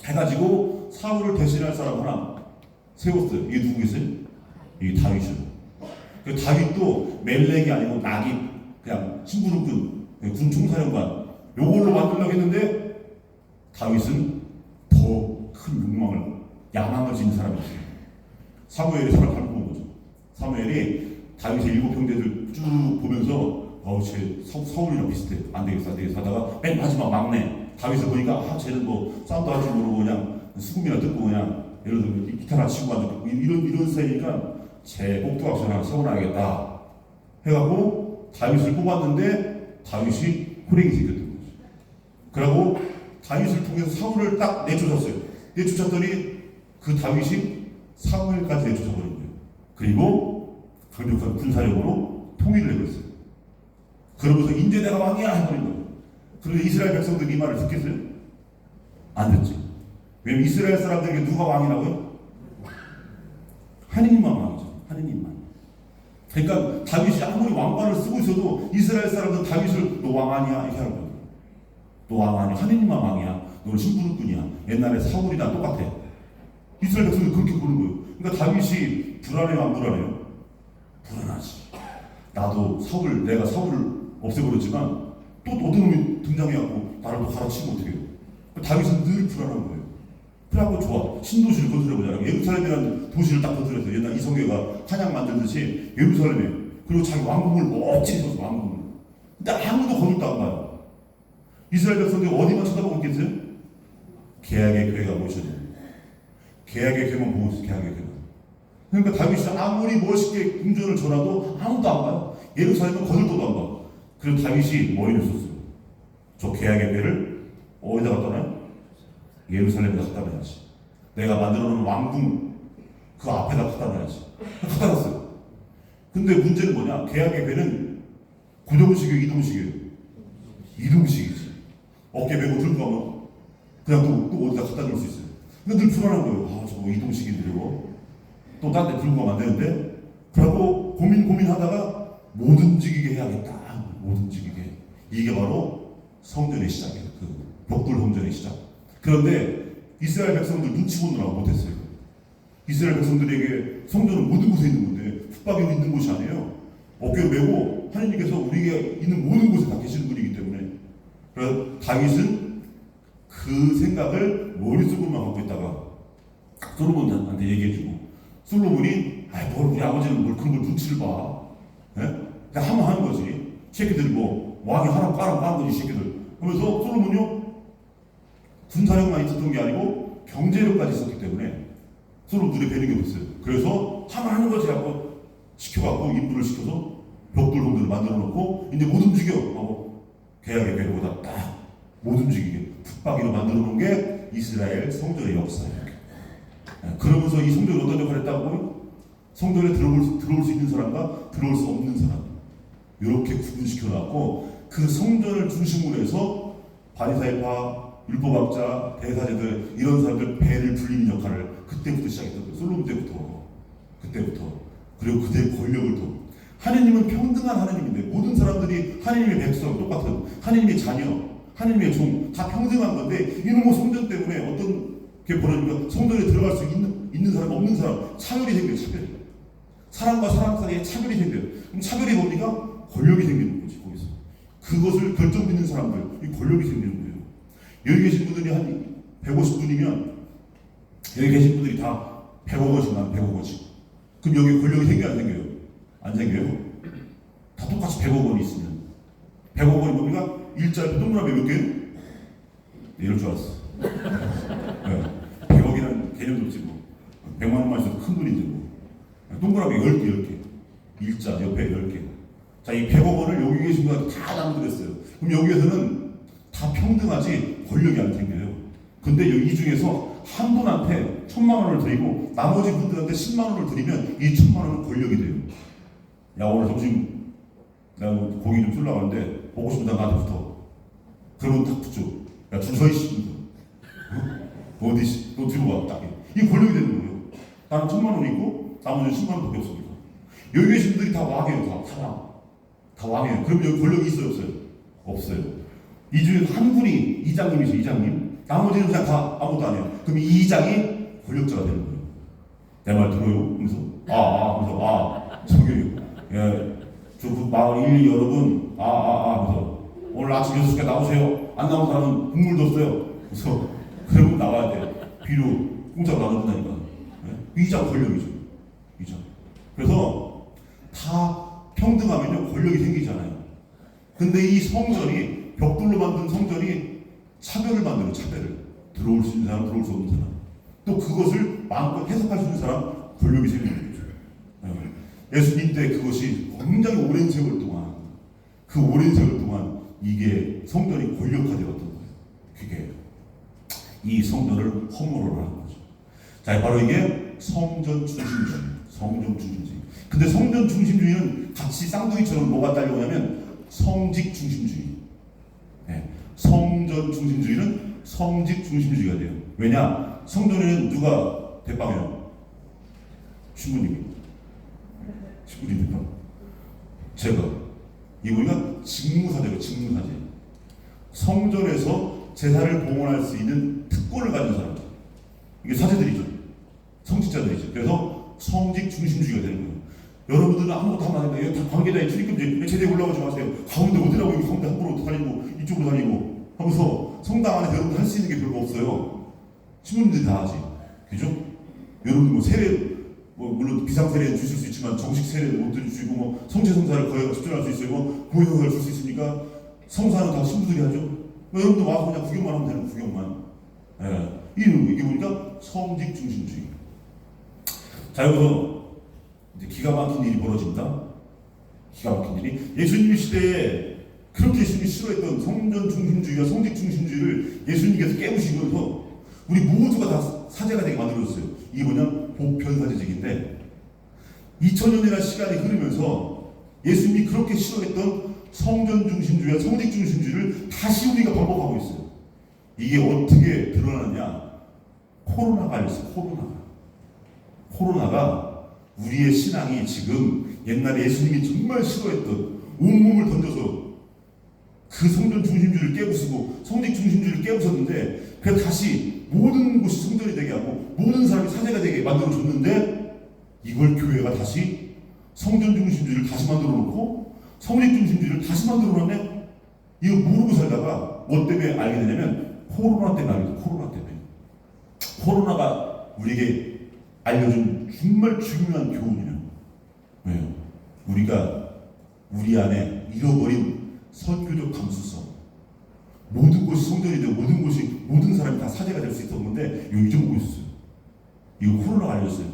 해가지고 사울을 대신할 사람 하나 세웠어요. 이게 누구겠어요? 이게 다윗이요. 그 다윗도 멜렉이 아니고 나깁, 그냥 심부름꾼, 군 총사령관 요걸로 만들려고 했는데 다윗은 더 큰 욕망을, 야망을 지닌 사람이었어요. 사무엘이 사람 잘못 본 거죠. 사무엘이 다윗의 7형제들 쭉 보면서 쟤 사울이랑 비슷해. 안 되겠어 하다가 맨 마지막 막내 다윗을 보니까 쟤는 뭐 싸움도 할 줄 모르고 그냥 수금이나 뜯고 그냥 예를 들면 기타나 치고 가지고 이런 스타일이니까 쟤 꼭두각시 하나 세워놔야겠다 해갖고 다윗을 뽑았는데 다윗이 호랭이 생겼던 거죠. 그리고 다윗을 통해서 사울을 딱 내쫓았어요. 내쫓았더니 그 다윗이 사무엘까지 내쫓아버린 거예요. 그리고 강력한 군사력으로 통일을 해버렸어요. 그러면서 이제 내가 왕이야 해버린 거예요. 그런데 이스라엘 백성들이 이 말을 듣겠어요? 안 듣지. 왜냐면 이스라엘 사람들에게 누가 왕이라고요? 하느님만 왕이죠. 하느님만. 그러니까 다윗이 아무리 왕관을 쓰고 있어도 이스라엘 사람들은 다윗을 너 왕 아니야 이렇게 하는 거예요. 너 왕 아니야. 하느님만 왕이야. 너는 심부름꾼이야. 옛날에 사울이랑 똑같아. 이스라엘 백성들이 그렇게 보는 거예요. 그러니까 다윗이 불안해요, 안 불안해요? 불안하지. 나도 내가 사울을 없애버렸지만 또 어떤 놈이 등장해갖고 나를 또 갈아치면 어떡해요? 다윗은 늘 불안한 거예요. 그래갖고 좋아. 신도시를 건설해보자. 예루살렘이라는 도시를 딱 건설했어요. 옛날 이성계가 한양 만들듯이 예루살렘에. 그리고 자기 왕궁을 멋지게 세웠어, 왕궁을. 근데 아무도 거들도 안 가요. 이스라엘 백성들이 어디만 쳐다보고 있겠어요? 계약의 교회가 모셔져요. 계약의 교회만 보고 있어요. 계약의 교회만. 그러니까 다윗이 아무리 멋있게 궁전을 전화도 아무도 안 가요. 예루살렘은 거들떠도 안 가. 그래서 다윗이 머리를 썼어요. 저 계약의 교회를 어디다 갖다 놔요? 예루살렘에다 갖다 놔야지. 내가 만들어 놓은 왕궁 그 앞에다 갖다 놔야지. 갖다 놨어요. 근데 문제는 뭐냐? 계약의 교회는 고정식이에요, 이동식이에요? 이동식이지. 어깨 메고 들고 가면 그냥 또 어디다 갖다 놓을 수 있어요. 근데 늘 불안한 거예요. 저거 이동식인데 또 딴 데 들고 가면 안 되는데. 그러고 고민하다가 못 움직이게 해야겠다. 못 움직이게. 이게 바로 성전의 시작이에요. 그 벽돌 성전의 시작. 그런데 이스라엘 백성들 눈치 보느라고 못했어요. 이스라엘 백성들에게 성전은 모든 곳에 있는 건데 붙박이로 있는 곳이 아니에요. 어깨를 메고 하나님께서 우리가 있는 모든 곳에 다 계시는 분이기 때문에. 그래서 다윗은 그 생각을 머릿속으로만 갖고 있다가 솔로몬한테 얘기해주고, 솔로몬이 뭘 우리 아버지는 뭘 그런 걸 눈치를 봐. 예? 그냥 하면 하는 거지. 새끼들이 뭐 왕이 하라고 까라고 하는 거지 새끼들. 그러면서 솔로몬이요 군사력만 있었던 게 아니고 경제력까지 있었기 때문에 서로 눈에 뵈는 게 없어요. 그래서 하면 하는 거지 하고 시켜갖고 인부를 시켜서 벽돌 성전을 만들어 놓고 이제 못 움직여 하고 계약의 배로보다 딱 못 움직이게 붙박이로 만들어 놓은 게 이스라엘 성전의 역사예요. 그러면서 이 성전이 어떤 역할을 했다고요? 성전에 들어올 수 있는 사람과 들어올 수 없는 사람 이렇게 구분시켜 놨고, 그 성전을 중심으로 해서 바리사이파, 율법학자, 대사제들 이런 사람들 배를 불리는 역할을 그때부터 시작했던 거예요. 솔로몬 그때부터. 그리고 그때 권력을 또. 하느님은 평등한 하느님인데 모든 사람들이 하느님의 백성 똑같은 하느님의 자녀, 하느님의 종 다 평등한 건데 이놈의 성전 때문에 어떤 게 벌어지면 성전에 들어갈 수 있는 사람 없는 사람 차별이 생겨요. 차별이. 사람과 사람 사이에 차별이 생겨요. 그럼 차별이 뭡니까? 권력이 생기는 거지. 거기서 그것을 결정짓는 사람들, 이 권력이 생기는 거예요. 여기 계신 분들이 한 150분이면 여기 계신 분들이 다 100억 원씩 나면 100억 원씩. 그럼 여기 권력이 생겨요, 안 생겨요? 안 생겨요. 다 똑같이 100억 원이 있으면 100억 원이 뭡니까? 일자리 동그라미 몇 개요? 네, 이럴 줄 알았어. 네. 100억이라는 개념도 없지 뭐. 100만 원만 있어도 큰 돈인데 뭐. 동그라미 10개. 일자 옆에 10개. 자, 이 100억 원을 여기 계신 분한테 다 나눠드렸어요. 그럼 여기에서는 다 평등하지 권력이 안 생겨요. 근데 이 중에서 한 분한테 1000만 원을 드리고 나머지 분들한테 10만 원을 드리면 이 1000만 원은 권력이 돼요. 야, 오늘 점심 내가 고기 좀 쓰려고 하는데 보고 싶으면 나한테 붙어. 그러면 딱 붙죠. 야, 줄 서 있습니다. 어디 너 뒤로 와. 딱. 이 권력이 되는 거예요. 나는 1000만 원 있고 나머지는 10만 원밖에 없습니다. 여기 계신 분들이 다 왕이에요. 다 왕이에요. 그럼 여기 권력이 있어요, 없어요? 없어요. 이 중에 한 분이 이장님이죠, 이장님. 나머지는 그냥 다 아무것도 안 해요. 그럼 이 이장이 권력자가 되는 거예요. 내 말 들어요? 그래서 저기 저 마을 일리 여러분 그래서 오늘 아침 6시에 나오세요. 안 나온 사람은 국물도 없어요. 그래서 그러면 나와야 돼. 비료 공짜로 나눠준다니까. 이장 권력이죠. 이장. 그래서 다 평등하면요 권력이 생기잖아요. 근데 이 성전이 벽돌로 만든 성전이 차별을 만들어. 차별을. 들어올 수 있는 사람, 들어올 수 없는 사람. 또 그것을 마음껏 해석할 수 있는 사람, 권력이 생기는 거죠. 예수님 때 그것이 굉장히 오랜 세월 동안, 그 오랜 세월 동안 이게 성전이 권력화되었던 거예요. 그게 이 성전을 허물어라 하는 거죠. 자, 바로 이게 성전 중심주의, 성전 중심주의. 근데 성전 중심주의는 같이 쌍둥이처럼 뭐가 딸려오냐면 성직 중심주의. 성전 중심주의는 성직 중심주의가 돼요. 왜냐? 성전에는 누가 대빵해요? 신부님이. 신부님 대빵. 제가. 이거가 직무사제예요. 직무사제. 성전에서 제사를 봉헌할 수 있는 특권을 가진 사람. 이게 사제들이죠. 성직자들이죠. 그래서 성직 중심주의가 되는 거예요. 여러분들은 아무것도 하면 안 된다. 다 관계자의 출입금지. 제대에 올라가지 마세요. 가운데 어디라고 여기 성당 함부로 다니고 이쪽으로 다니고 하면서 성당 안에 여러분들 할 수 있는 게 별로 없어요. 신부님들이 다 하지. 그죠? 여러분 뭐 세례 물론 비상세례 주실 수 있지만 정식 세례도 못 드릴 수 있고 뭐 성체성사를 거의 집중할 수 있어요. 뭐 고해성사를 줄 수 있습니까? 성사는 다 신부들이 하죠. 뭐 여러분도 와서 그냥 구경만 하면 되는 구경만. 이게 보니까 성직 중심주의. 자, 여기서 이제 기가 막힌 일이 벌어진다. 기가 막힌 일이 예수님 시대에 그렇게 예수님이 싫어했던 성전 중심주의와 성직 중심주의를 예수님께서 깨우시면서 우리 모두가 다 사제가 되게 만들어줬어요. 이게 뭐냐? 보편사제직인데 2000년이라는 시간이 흐르면서 예수님이 그렇게 싫어했던 성전 중심주의와 성직 중심주의를 다시 우리가 반복하고 있어요. 이게 어떻게 드러나느냐? 코로나가 있어요. 코로나가 우리의 신앙이 지금 옛날에 예수님이 정말 싫어했던 온몸을 던져서 그 성전 중심주의를 깨부수고 성직 중심주의를 깨부셨는데 그래서 다시 모든 곳이 성전이 되게 하고 모든 사람이 사제가 되게 만들어줬는데 이걸 교회가 다시 성전 중심주의를 다시 만들어 놓고 성직 중심주의를 다시 만들어 놨네. 이거 모르고 살다가 뭐 때문에 알게 되냐면 코로나 때문에 알게 돼. 코로나 때문에. 코로나가 우리에게 알려준 정말 중요한 교훈이에요. 왜요? 우리가 우리 안에 잃어버린 선교적 감수성. 모든 곳이 성전이 되고 모든 사람이 다 사제가 될 수 있었던 건데 이거 잊어먹고 있었어요. 이거 코로나가 알려줬어요.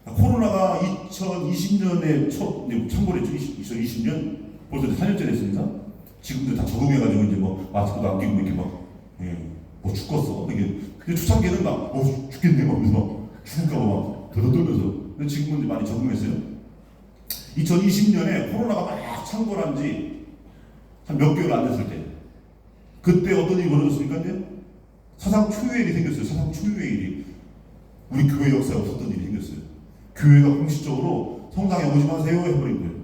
코로나가 2020년에 참고했죠. 2020년 벌써 4년째 됐습니다. 지금도 다 적응해가지고 이제 뭐 마스크도 안 끼고 이렇게 뭐 죽겠어. 이게 근데 초창기에는 막 죽겠네 막 그래서 막 죽을까봐 막 더더 떨면서. 근데 지금은 이제 많이 적응했어요. 2020년에 코로나가 막 창궐한 지 한 몇 개월 안 됐을 때 그때 어떤 일이 벌어졌습니까? 이제 사상 초유의 일이 생겼어요. 사상 초유의 일이 우리 교회 역사에 없었던 일이 생겼어요. 교회가 공식적으로 성당에 오지 마세요 해버린 거예요.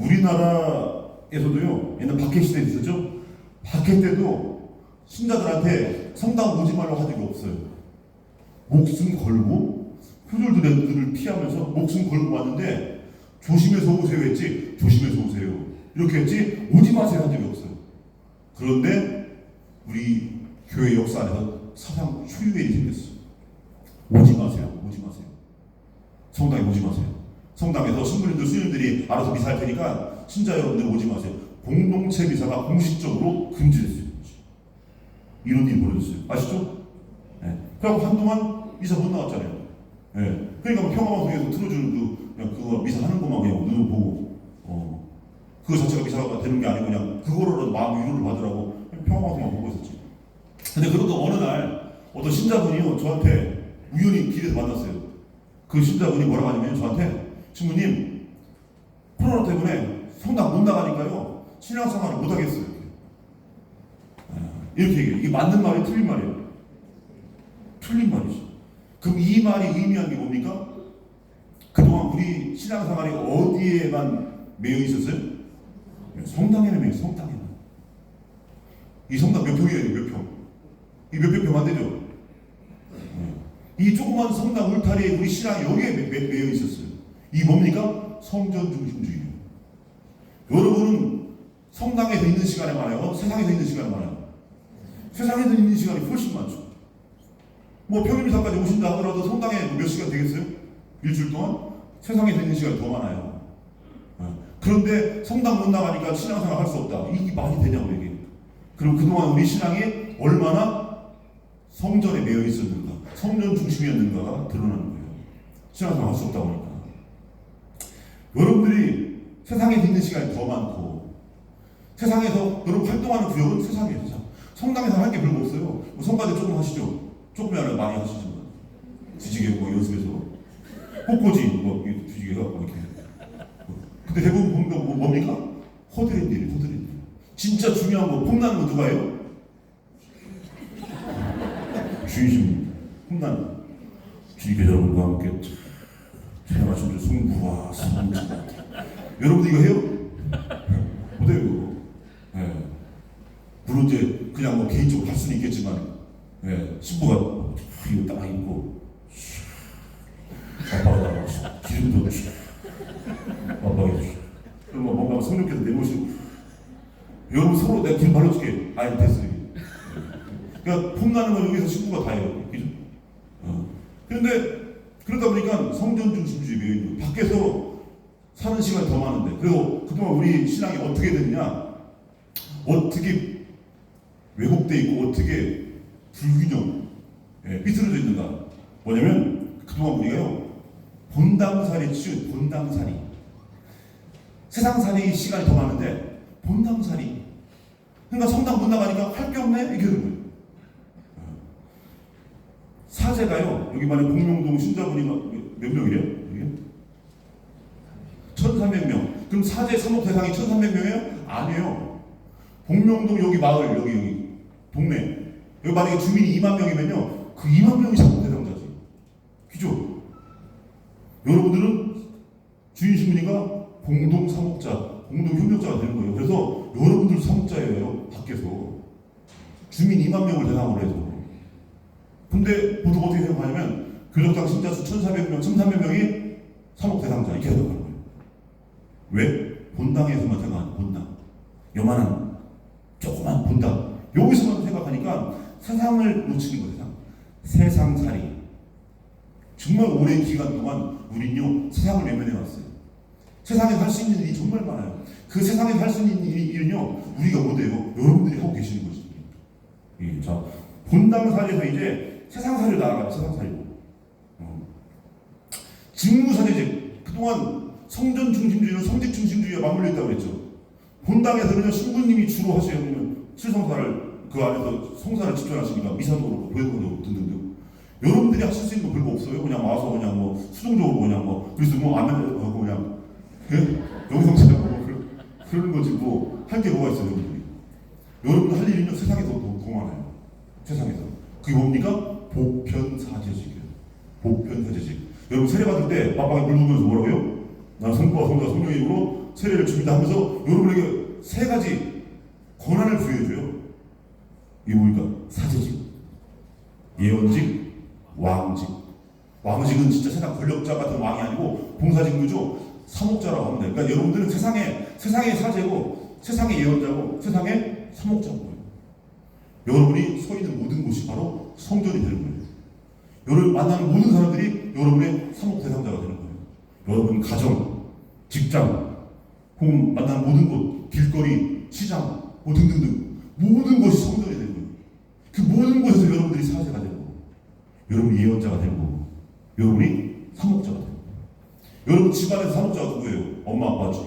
우리나라에서도요. 옛날 박해 시대 있었죠. 박해 때도 신자들한테 성당 오지 말라고 한 적이 없어요. 목숨 걸고 표절들을 피하면서 목숨 걸고 왔는데 조심해서 오세요 했지. 조심해서 오세요. 이렇게 했지. 오지 마세요 한 적이 없어요. 그런데 우리 교회 역사 안에서 사상 초유의 일이 생겼어요. 오지 마세요. 오지 마세요. 성당에 오지 마세요. 성당에서 신부님들, 수녀님들이 알아서 미사할 테니까 신자 여러분들 오지 마세요. 공동체 미사가 공식적으로 금지됐어요. 이런 일이 벌어졌어요. 아시죠? 그래갖고 한동안 미사 못 나왔잖아요. 그러니까 뭐 평화방송에서 틀어주는 그거 미사 하는 것만 그냥 눈으로 보고, 그거 자체가 미사가 되는 게 아니고 그냥 그거로라도 마음 위로를 받으라고 평화방송만 보고 있었지. 근데 그러다 어느 날 어떤 신자분이요 저한테 우연히 길에서 만났어요. 그 신자분이 뭐라고 하냐면 저한테 신부님 코로나 때문에 성당 못 나가니까요 신앙생활을 못 하겠어요. 이렇게 얘기해요. 이게 맞는 말이 틀린 말이에요. 틀린 말이죠. 그럼 이 말이 의미하는 게 뭡니까? 그동안 우리 신앙생활이 어디에만 매여 있었어요? 성당에만 매여 있어요. 성당에만. 이 성당 몇 평이에요? 몇 평? 이 몇백 평 안 되죠? 이 조그만 성당 울타리에 우리 신앙이 여기에 매여 있었어요. 이 뭡니까? 성전 중심주의예요. 여러분은 성당에서 있는 시간이 많아요? 세상에서 있는 시간이 많아요? 세상에서 있는 시간이 훨씬 많죠. 뭐 평일사까지 오신다 하더라도 성당에 몇 시간 되겠어요? 일주일 동안? 세상에서 있는 시간이 더 많아요. 그런데 성당 못 나가니까 신앙생활 할 수 없다. 이게 말이 되냐고 이게. 그럼 그동안 우리 신앙이 얼마나 성전에 매여 있었는가, 성전 중심이었는가가 드러나는 거예요. 신앙생활 할 수 없다 보니까. 여러분들이 세상에 있는 시간이 더 많고, 세상에서 여러분 활동하는 구역은 세상이에요. 세상. 성당에서 할 게 별거 없어요. 뭐 성가대 조금 하시죠. 조금이라도 많이 하시지만 뒤지게 뭐 연습해서 꽃꽂이 뭐 뒤지게 해갖고 이렇게. 근데 대부분 보면 뭡니까? 허드렛일이에요. 허드렛일. 진짜 중요한 거 폼나는 거 누가 해요? 주인십니다. 폼나는 거. 주님께 여러분과 함께 찬양하신 주 승부와 성자. 여러분들 이거 해요? 못해요 이거. 네. 물론 이제 그냥 뭐 개인적으로 할 수는 있겠지만, 네. 신부가 이거 딱 입고 아빠가 나가고 기름도 아빠가 그럼 뭐 뭔가 성령께서 내모시고 여러분 서로 내가 기름 발라줄게. 아니 됐어요. 그러니까 폼나는 건 여기서 신부가 다 해요. 그죠? 그런데 그러다 보니까 성전 중심주의 매인 밖에서 사는 시간이 더 많은데, 그리고 그동안 우리 신앙이 어떻게 됐냐, 어떻게 왜곡돼 있고 어떻게 불균형, 삐뚤어져 있는가. 뭐냐면 그동안 우리가요 본당살이 치운 본당살이, 세상살이 시간이 더 많은데 본당살이, 그러니까 성당 못 나가니까 할 게 없네 이렇게 되는 거예요. 사제가요 여기 만약 공명동 신자분이 몇 명이래요? 이게 1,300명. 그럼 사제 사목 대상이 1,300명이에요? 아니에요. 복명동 여기 마을 여기 동네 여기 만약에 주민이 2만 명이면요 그 2만 명이 사목 대상자지. 그죠? 여러분들은 주인 신분이가 공동 사목자, 공동 협력자가 되는 거예요. 그래서 여러분들 사목자예요. 밖에서 주민 2만 명을 대상으로 해서. 근데 보통 어떻게 생각하냐면 교적당 신자수 1,400명, 1,300명이 사목 대상자 이렇게 생각하는 거예요. 왜? 본당에서만 생각하는 본당. 요만한 조그만 본당. 여기서만 생각하니까 세상을 놓치는 거예요. 세상살이. 정말 오랜 기간 동안 우리는요 세상을 외면해 왔어요. 세상에 할 수 있는 일이 정말 많아요. 그 세상에 할 수 있는 일은요 우리가 못해요. 여러분들이 하고 계시는 거죠. 예, 자 본당살이에서 이제 세상살이로 나아가요. 세상살이로. 직무사제직. 그동안 성전 중심주의는 성직 중심주의와 맞물려 있다고 그랬죠. 본당에서는요 신부님이 주로 하셔야 되면 칠성사를 그 안에서 성사를 집중하시니까 미사도 그렇고 보혜도 그렇고 등등등. 여러분들이 하실 수 있는 거 별거 없어요. 그냥 와서 그냥 뭐 수동적으로 그냥 뭐 그래서 뭐 아멘 하고 그냥 영성 찬양하고 그러는 거지 뭐 할 게 뭐가 있어요. 여러분들이. 여러분 할 일은요 세상에 더 많아요. 세상에서. 그게 뭡니까? 보편사제직이에요. 보편사제직. 여러분 세례 받을 때 빡빡이 물 부으면서 뭐라고요? 난 성부와 성자 성령의 이름으로 세례를 줍니다 하면서 여러분에게 세 가지 권한을 부여해줘요. 이게 뭡니까? 사제직, 예언직, 왕직. 왕직은 진짜 세상 권력자 같은 왕이 아니고 봉사직무죠. 사목자라고 합니다. 그러니까 여러분들은 세상의 사제고, 세상의 예언자고, 세상의 사목자고. 여러분이 서 있는 모든 곳이 바로 성전이 되는 거예요. 여러분 만나는 모든 사람들이 여러분의 사목 대상자가 되는 거예요. 여러분 가정, 직장, 혹은 만나는 모든 곳, 길거리, 시장, 뭐 등등등 모든 것이 성전이 되는 거예요. 그 모든 곳에서 여러분들이 사제가 되는 거고, 여러분이 예언자가 되는 거고, 여러분이 사목자가 되는 거예요. 여러분 집안에서 사목자가 누구예요? 엄마, 아빠지.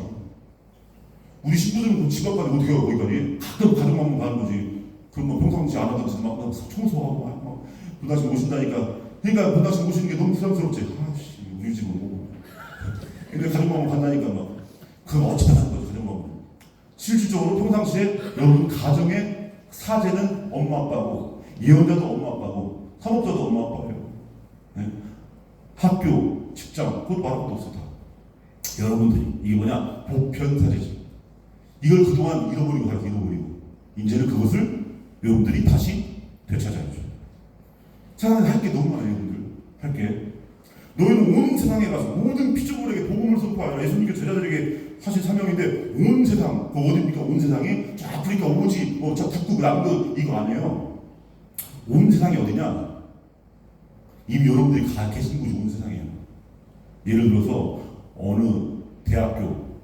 우리 신부들은 그 집 앞까지 어떻게 가고 거기까지? 가끔 가족만만 가는 거지. 그럼 뭐 평상시 안 하던 짓 막 청소하고 막 분당식 모신다니까. 그러니까 분당식 모시는 게 너무 부담스럽지. 아씨 우리 집은 뭐. 근데 가족만만 간다니까 막 그건 어찌다 하는 거죠. 가족만만. 실질적으로 평상시에 여러분 가정의 사제는 엄마 아빠고, 예언자도 엄마 아빠고, 사업자도 엄마 아빠예요. 네? 학교, 직장 그것도 말할 것도 없어 다. 여러분들이 이게 뭐냐? 보편사제지. 이걸 그동안 잃어버리고 이제는 그것을 여러분들이 다시 되찾아야죠. 세상에 할 게 너무 많아요, 여러분들. 할 게. 너희는 온 세상에 가서 모든 피조물에게 복음을 선포하라. 예수님께 제자들에게 하신 사명인데 온 세상, 그 어디입니까? 온 세상이 저 아프리카 오지, 저 북극, 남극 이거 아니에요. 온 세상이 어디냐? 이미 여러분들이 가 계신 곳이 온 세상이에요. 예를 들어서 어느 대학교,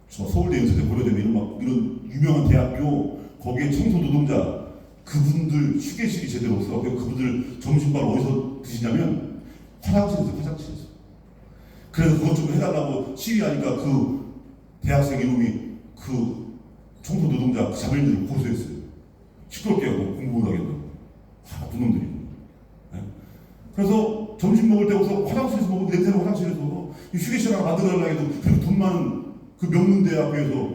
저 서울대, 연세대, 고려대 이런 유명한 대학교 거기에 청소 노동자 그분들 휴게실이 제대로 없어. 그분들 점심밥 어디서 드시냐면 화장실에서. 그래서 그것 좀 해달라고 시위하니까 그 대학생 이놈이 그 청소 노동자 그 자매님들을 고소했어요. 시끄럽게 하고 공부 못하겠다고. 나쁜 놈들이. 네? 그래서 점심 먹을 때 거기서 화장실에서 먹고 냄새는 화장실에서 휴게실 하나 만들어달라고 해도 그리고 돈 많은 그 명문대학교에서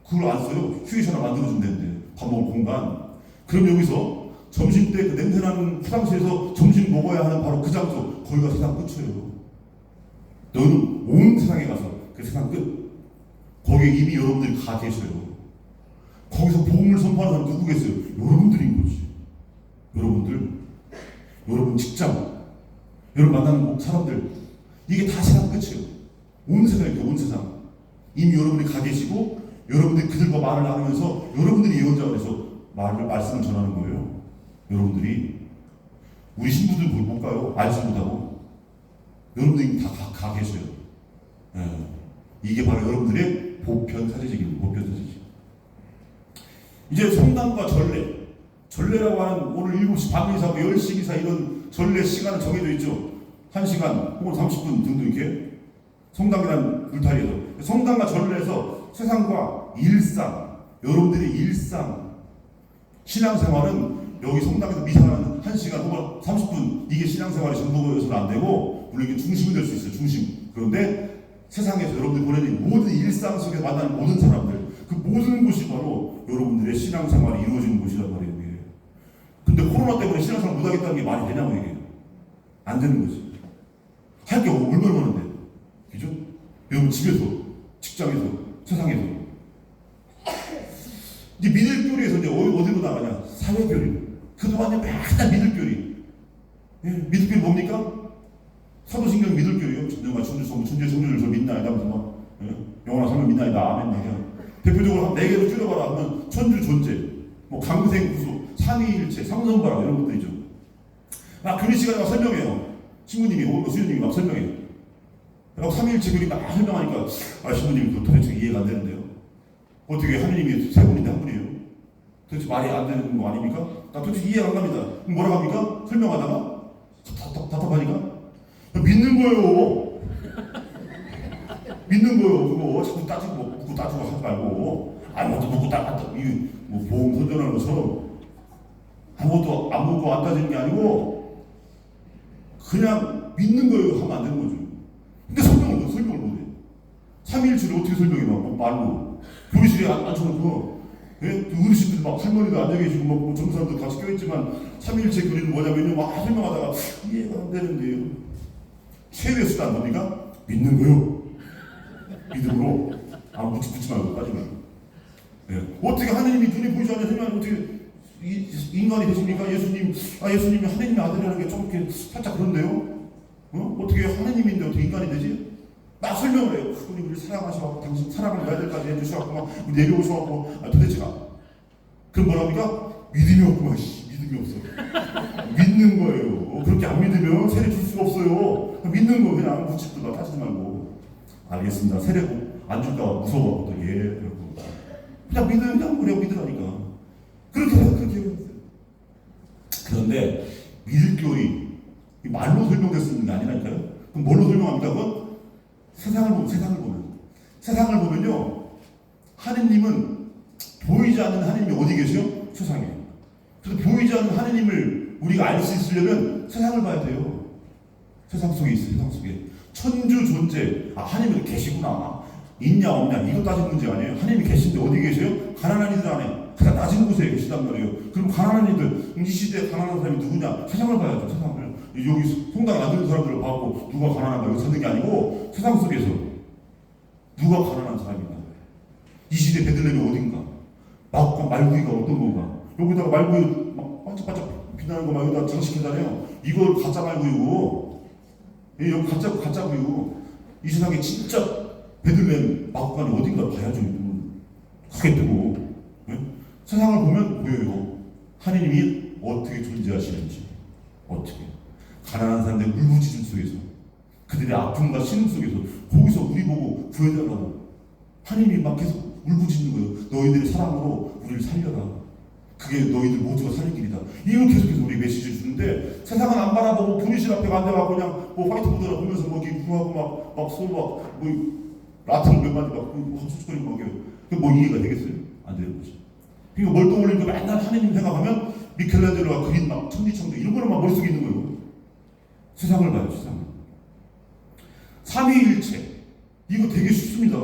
그걸 안 써요. 휴게실 하나 만들어주면 되는데 밥 먹을 공간. 그럼 여기서 점심 때 그 냄새나는 화장실에서 점심 먹어야 하는 바로 그 장소 거기가 세상 끝이에요. 너는 온 세상에 가서 그 세상 끝 거기에 이미 여러분들이 가 계셔요. 거기서 복음을 선포하는 사람 누구겠어요? 여러분들인 거지. 여러분 직장, 여러분 만나는 사람들 이게 다 세상 끝이에요. 온 세상이에요. 온 세상. 이미 여러분이 가 계시고 여러분들이 그들과 말을 나누면서 여러분들이 예언자가 돼서 말씀을 전하는 거예요. 여러분들이 우리 신부들 볼까요? 알지 못하고 여러분들이 다 가 계셔요. 예. 이게 바로 여러분들의 보편사제직입니다. 보편사제직. 이제 성당과 전례라고 하는 오늘 7시 반 이상 10시 이상 이런 전례 시간은 정해져 있죠. 1시간 혹은 30분 정도 이렇게 성당이라는 울타리에서 성당과 전례에서 세상과 일상, 여러분들의 일상 신앙생활은 여기 성당에서 미사하는 1시간 혹은 30분 이게 신앙생활의 전부여서는 안 되고 물론 이게 중심이 될 수 있어요. 중심. 그런데 세상에서 여러분들이 보내는 모든 일상 속에 만나는 모든 사람들 그 모든 곳이 바로 여러분들의 신앙생활이 이루어지는 곳이란 말이에요. 이게. 근데 코로나 때문에 신앙생활 못하겠다는 게 말이 되냐고 이게. 안 되는 거지. 할 게 얼마나 많은데. 그죠? 여러분 집에서, 직장에서, 세상에서. 이제 믿을교리에서 이제 어디로 나가냐? 사회교리. 그동안에 맨날 믿을교리. 예, 믿을교리 뭡니까? 사도신경 믿을교리요. 전쟁과 천주성부, 천주의 성주를 저 믿나이다. 무슨 막 예? 영원한 삶을 믿나이다. 아멘. 그냥. 대표적으로 한 4개로 줄여봐라 하면 천주 존재, 뭐 강생 구속, 삼위일체, 삼선바라 이런 것들이죠. 막 교리 시간에 막 설명해요. 신부님이 혹은 수녀님이 막 설명해요. 그리고 삼위일체 교리 막 설명하니까 신부님이 그 도대체 이해가 안 되는데요. 어떻게 하느님이 세 분인데 한 분이에요? 도대체 말이 안 되는 거 아닙니까? 나 도대체 이해가 안 갑니다. 그럼 뭐라고 합니까? 설명하다가 답답하니까 믿는 거예요. 믿는 거예요. 그거 자꾸 따지고 묻고 따지고 하지 말고 아무것도 묻고 따지고 뭐 보험 선전하는 것처럼 아무것도 안 묻고 안 따지는 게 아니고 그냥 믿는 거예요. 하면 안 되는 거죠. 근데 설명을 못해. 삼위일체를 어떻게 설명해? 막 말로 교리실에 앉혀놓고 예? 어르신들 막 할머니도 앉아 계시고 뭐 젊은 사람들 같이 껴있지만 삼위일체 교리는 뭐냐면요 막 설명하다가 이해가 안 되는데요. 최후의 수단 뭡니까? 믿는 거요. 믿음으로 묻지 말고 빠지 말고. 예. 어떻게 하느님이 눈이 보이지 않는 하나님 어떻게 인간이 되십니까? 예수님이 하느님의 아들이라는 게 좀 이렇게 살짝 그런데요. 어떻게 하느님인데 어떻게 인간이 되지? 막 설명을 해요. 그분이 우리를 사랑하셔서 당신 사랑을 몇 대까지 해주셔갖고 막 내려오셔갖고 도대체가 그럼 뭐랍니까? 믿음이 없구만. 믿음이 없어. 믿는 거예요. 그렇게 안 믿으면 세례 줄 수가 없어요. 믿는 거 그냥 묻지도 마 따지지 말고. 알겠습니다. 세례 안 줄까 무서워. 예. 그냥 믿으면 그냥 믿으라니까. 그렇게 해요. 그런데 믿을 교리 말로 설명될 수 있는 게 아니라니까요. 그럼 뭘로 설명합니까? 그건 세상을 보면요. 하느님은 보이지 않는 하느님이 어디 계세요? 세상에. 그래서 보이지 않는 하느님을 우리가 알 수 있으려면 세상을 봐야 돼요. 세상 속에 있어요. 세상 속에. 천주 존재. 하느님이 계시구나. 있냐 없냐 이거 따지는 문제 아니에요. 하느님이 계신데 어디 계세요? 가난한 이들 안에 가장 낮은 곳에 계시단 말이에요. 그럼 가난한 이들 이 시대에 가난한 사람이 누구냐? 세상을 봐야죠. 세상을. 여기 성당에 안 드는 사람들을 봐갖고 누가 가난한가 여기 찾는 게 아니고 세상 속에서 누가 가난한 사람인가? 이 시대 베들레헴이 어딘가? 말구이가 어떤 건가? 여기다가 말구이 막 반짝반짝 빛나는 거 막 여기다 장식해다네요. 이거 가짜 말구이고, 여기 가짜구이고. 이 세상에 진짜 베들레헴 마구간이 어딘가 봐야죠. 크게 뜨고. 예? 세상을 보면 보여요. 하느님이 어떻게 존재하시는지. 어떻게. 가난한 사람들의 울부짖음 속에서, 그들의 아픔과 신음 속에서, 거기서 우리 보고 구해달라고 하느님이 막 계속 울부짖는 거예요. 너희들의 사랑으로 우리를 살려라. 그게 너희들 모두가 사는 길이다. 이걸 계속해서 우리 메시지를 주는데, 세상은 안 바라보고 분이실 앞에 앉아가고 그냥 뭐 화이트보드나 보면서 뭐 이렇게 구하고 막 서로 뭐 라틴을 몇 마디 막 헛소리거리고 막 해요. 뭐 이해가 되겠어요? 안 되는 거지. 그러니까 뭘 떠올리니까 맨날 하느님 생각하면 미켈란젤로가 그린 막 천지창조 이런 거는 막 머릿속에 있는 거예요. 세상을 봐요, 세상을. 삼위일체. 이거 되게 쉽습니다.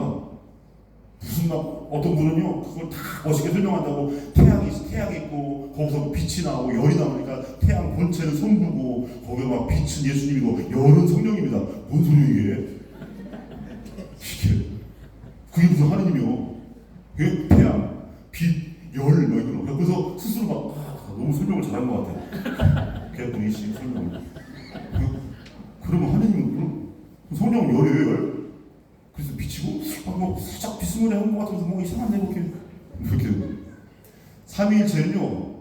무슨 막 어떤 분은요 그걸 다 멋있게 설명한다고 태양이 있고 거기서 빛이 나오고 열이 나오니까 태양 본체는 성부고 거기에 막 빛은 예수님이고 열은 성령입니다. 뭔 소리야 이게? 그게 무슨 하느님이요? 그게 태양, 빛, 열 막 이런 거. 그래서 스스로 막 너무 설명을 잘한 것 같아. 개분이 씨 설명. 그러면 하느님은 그럼 성령은 열이에요 열? 그래서 비치고 뭐 살짝 비스무리한 것 같아서 뭐 이상한데 이렇게 삼위일체는요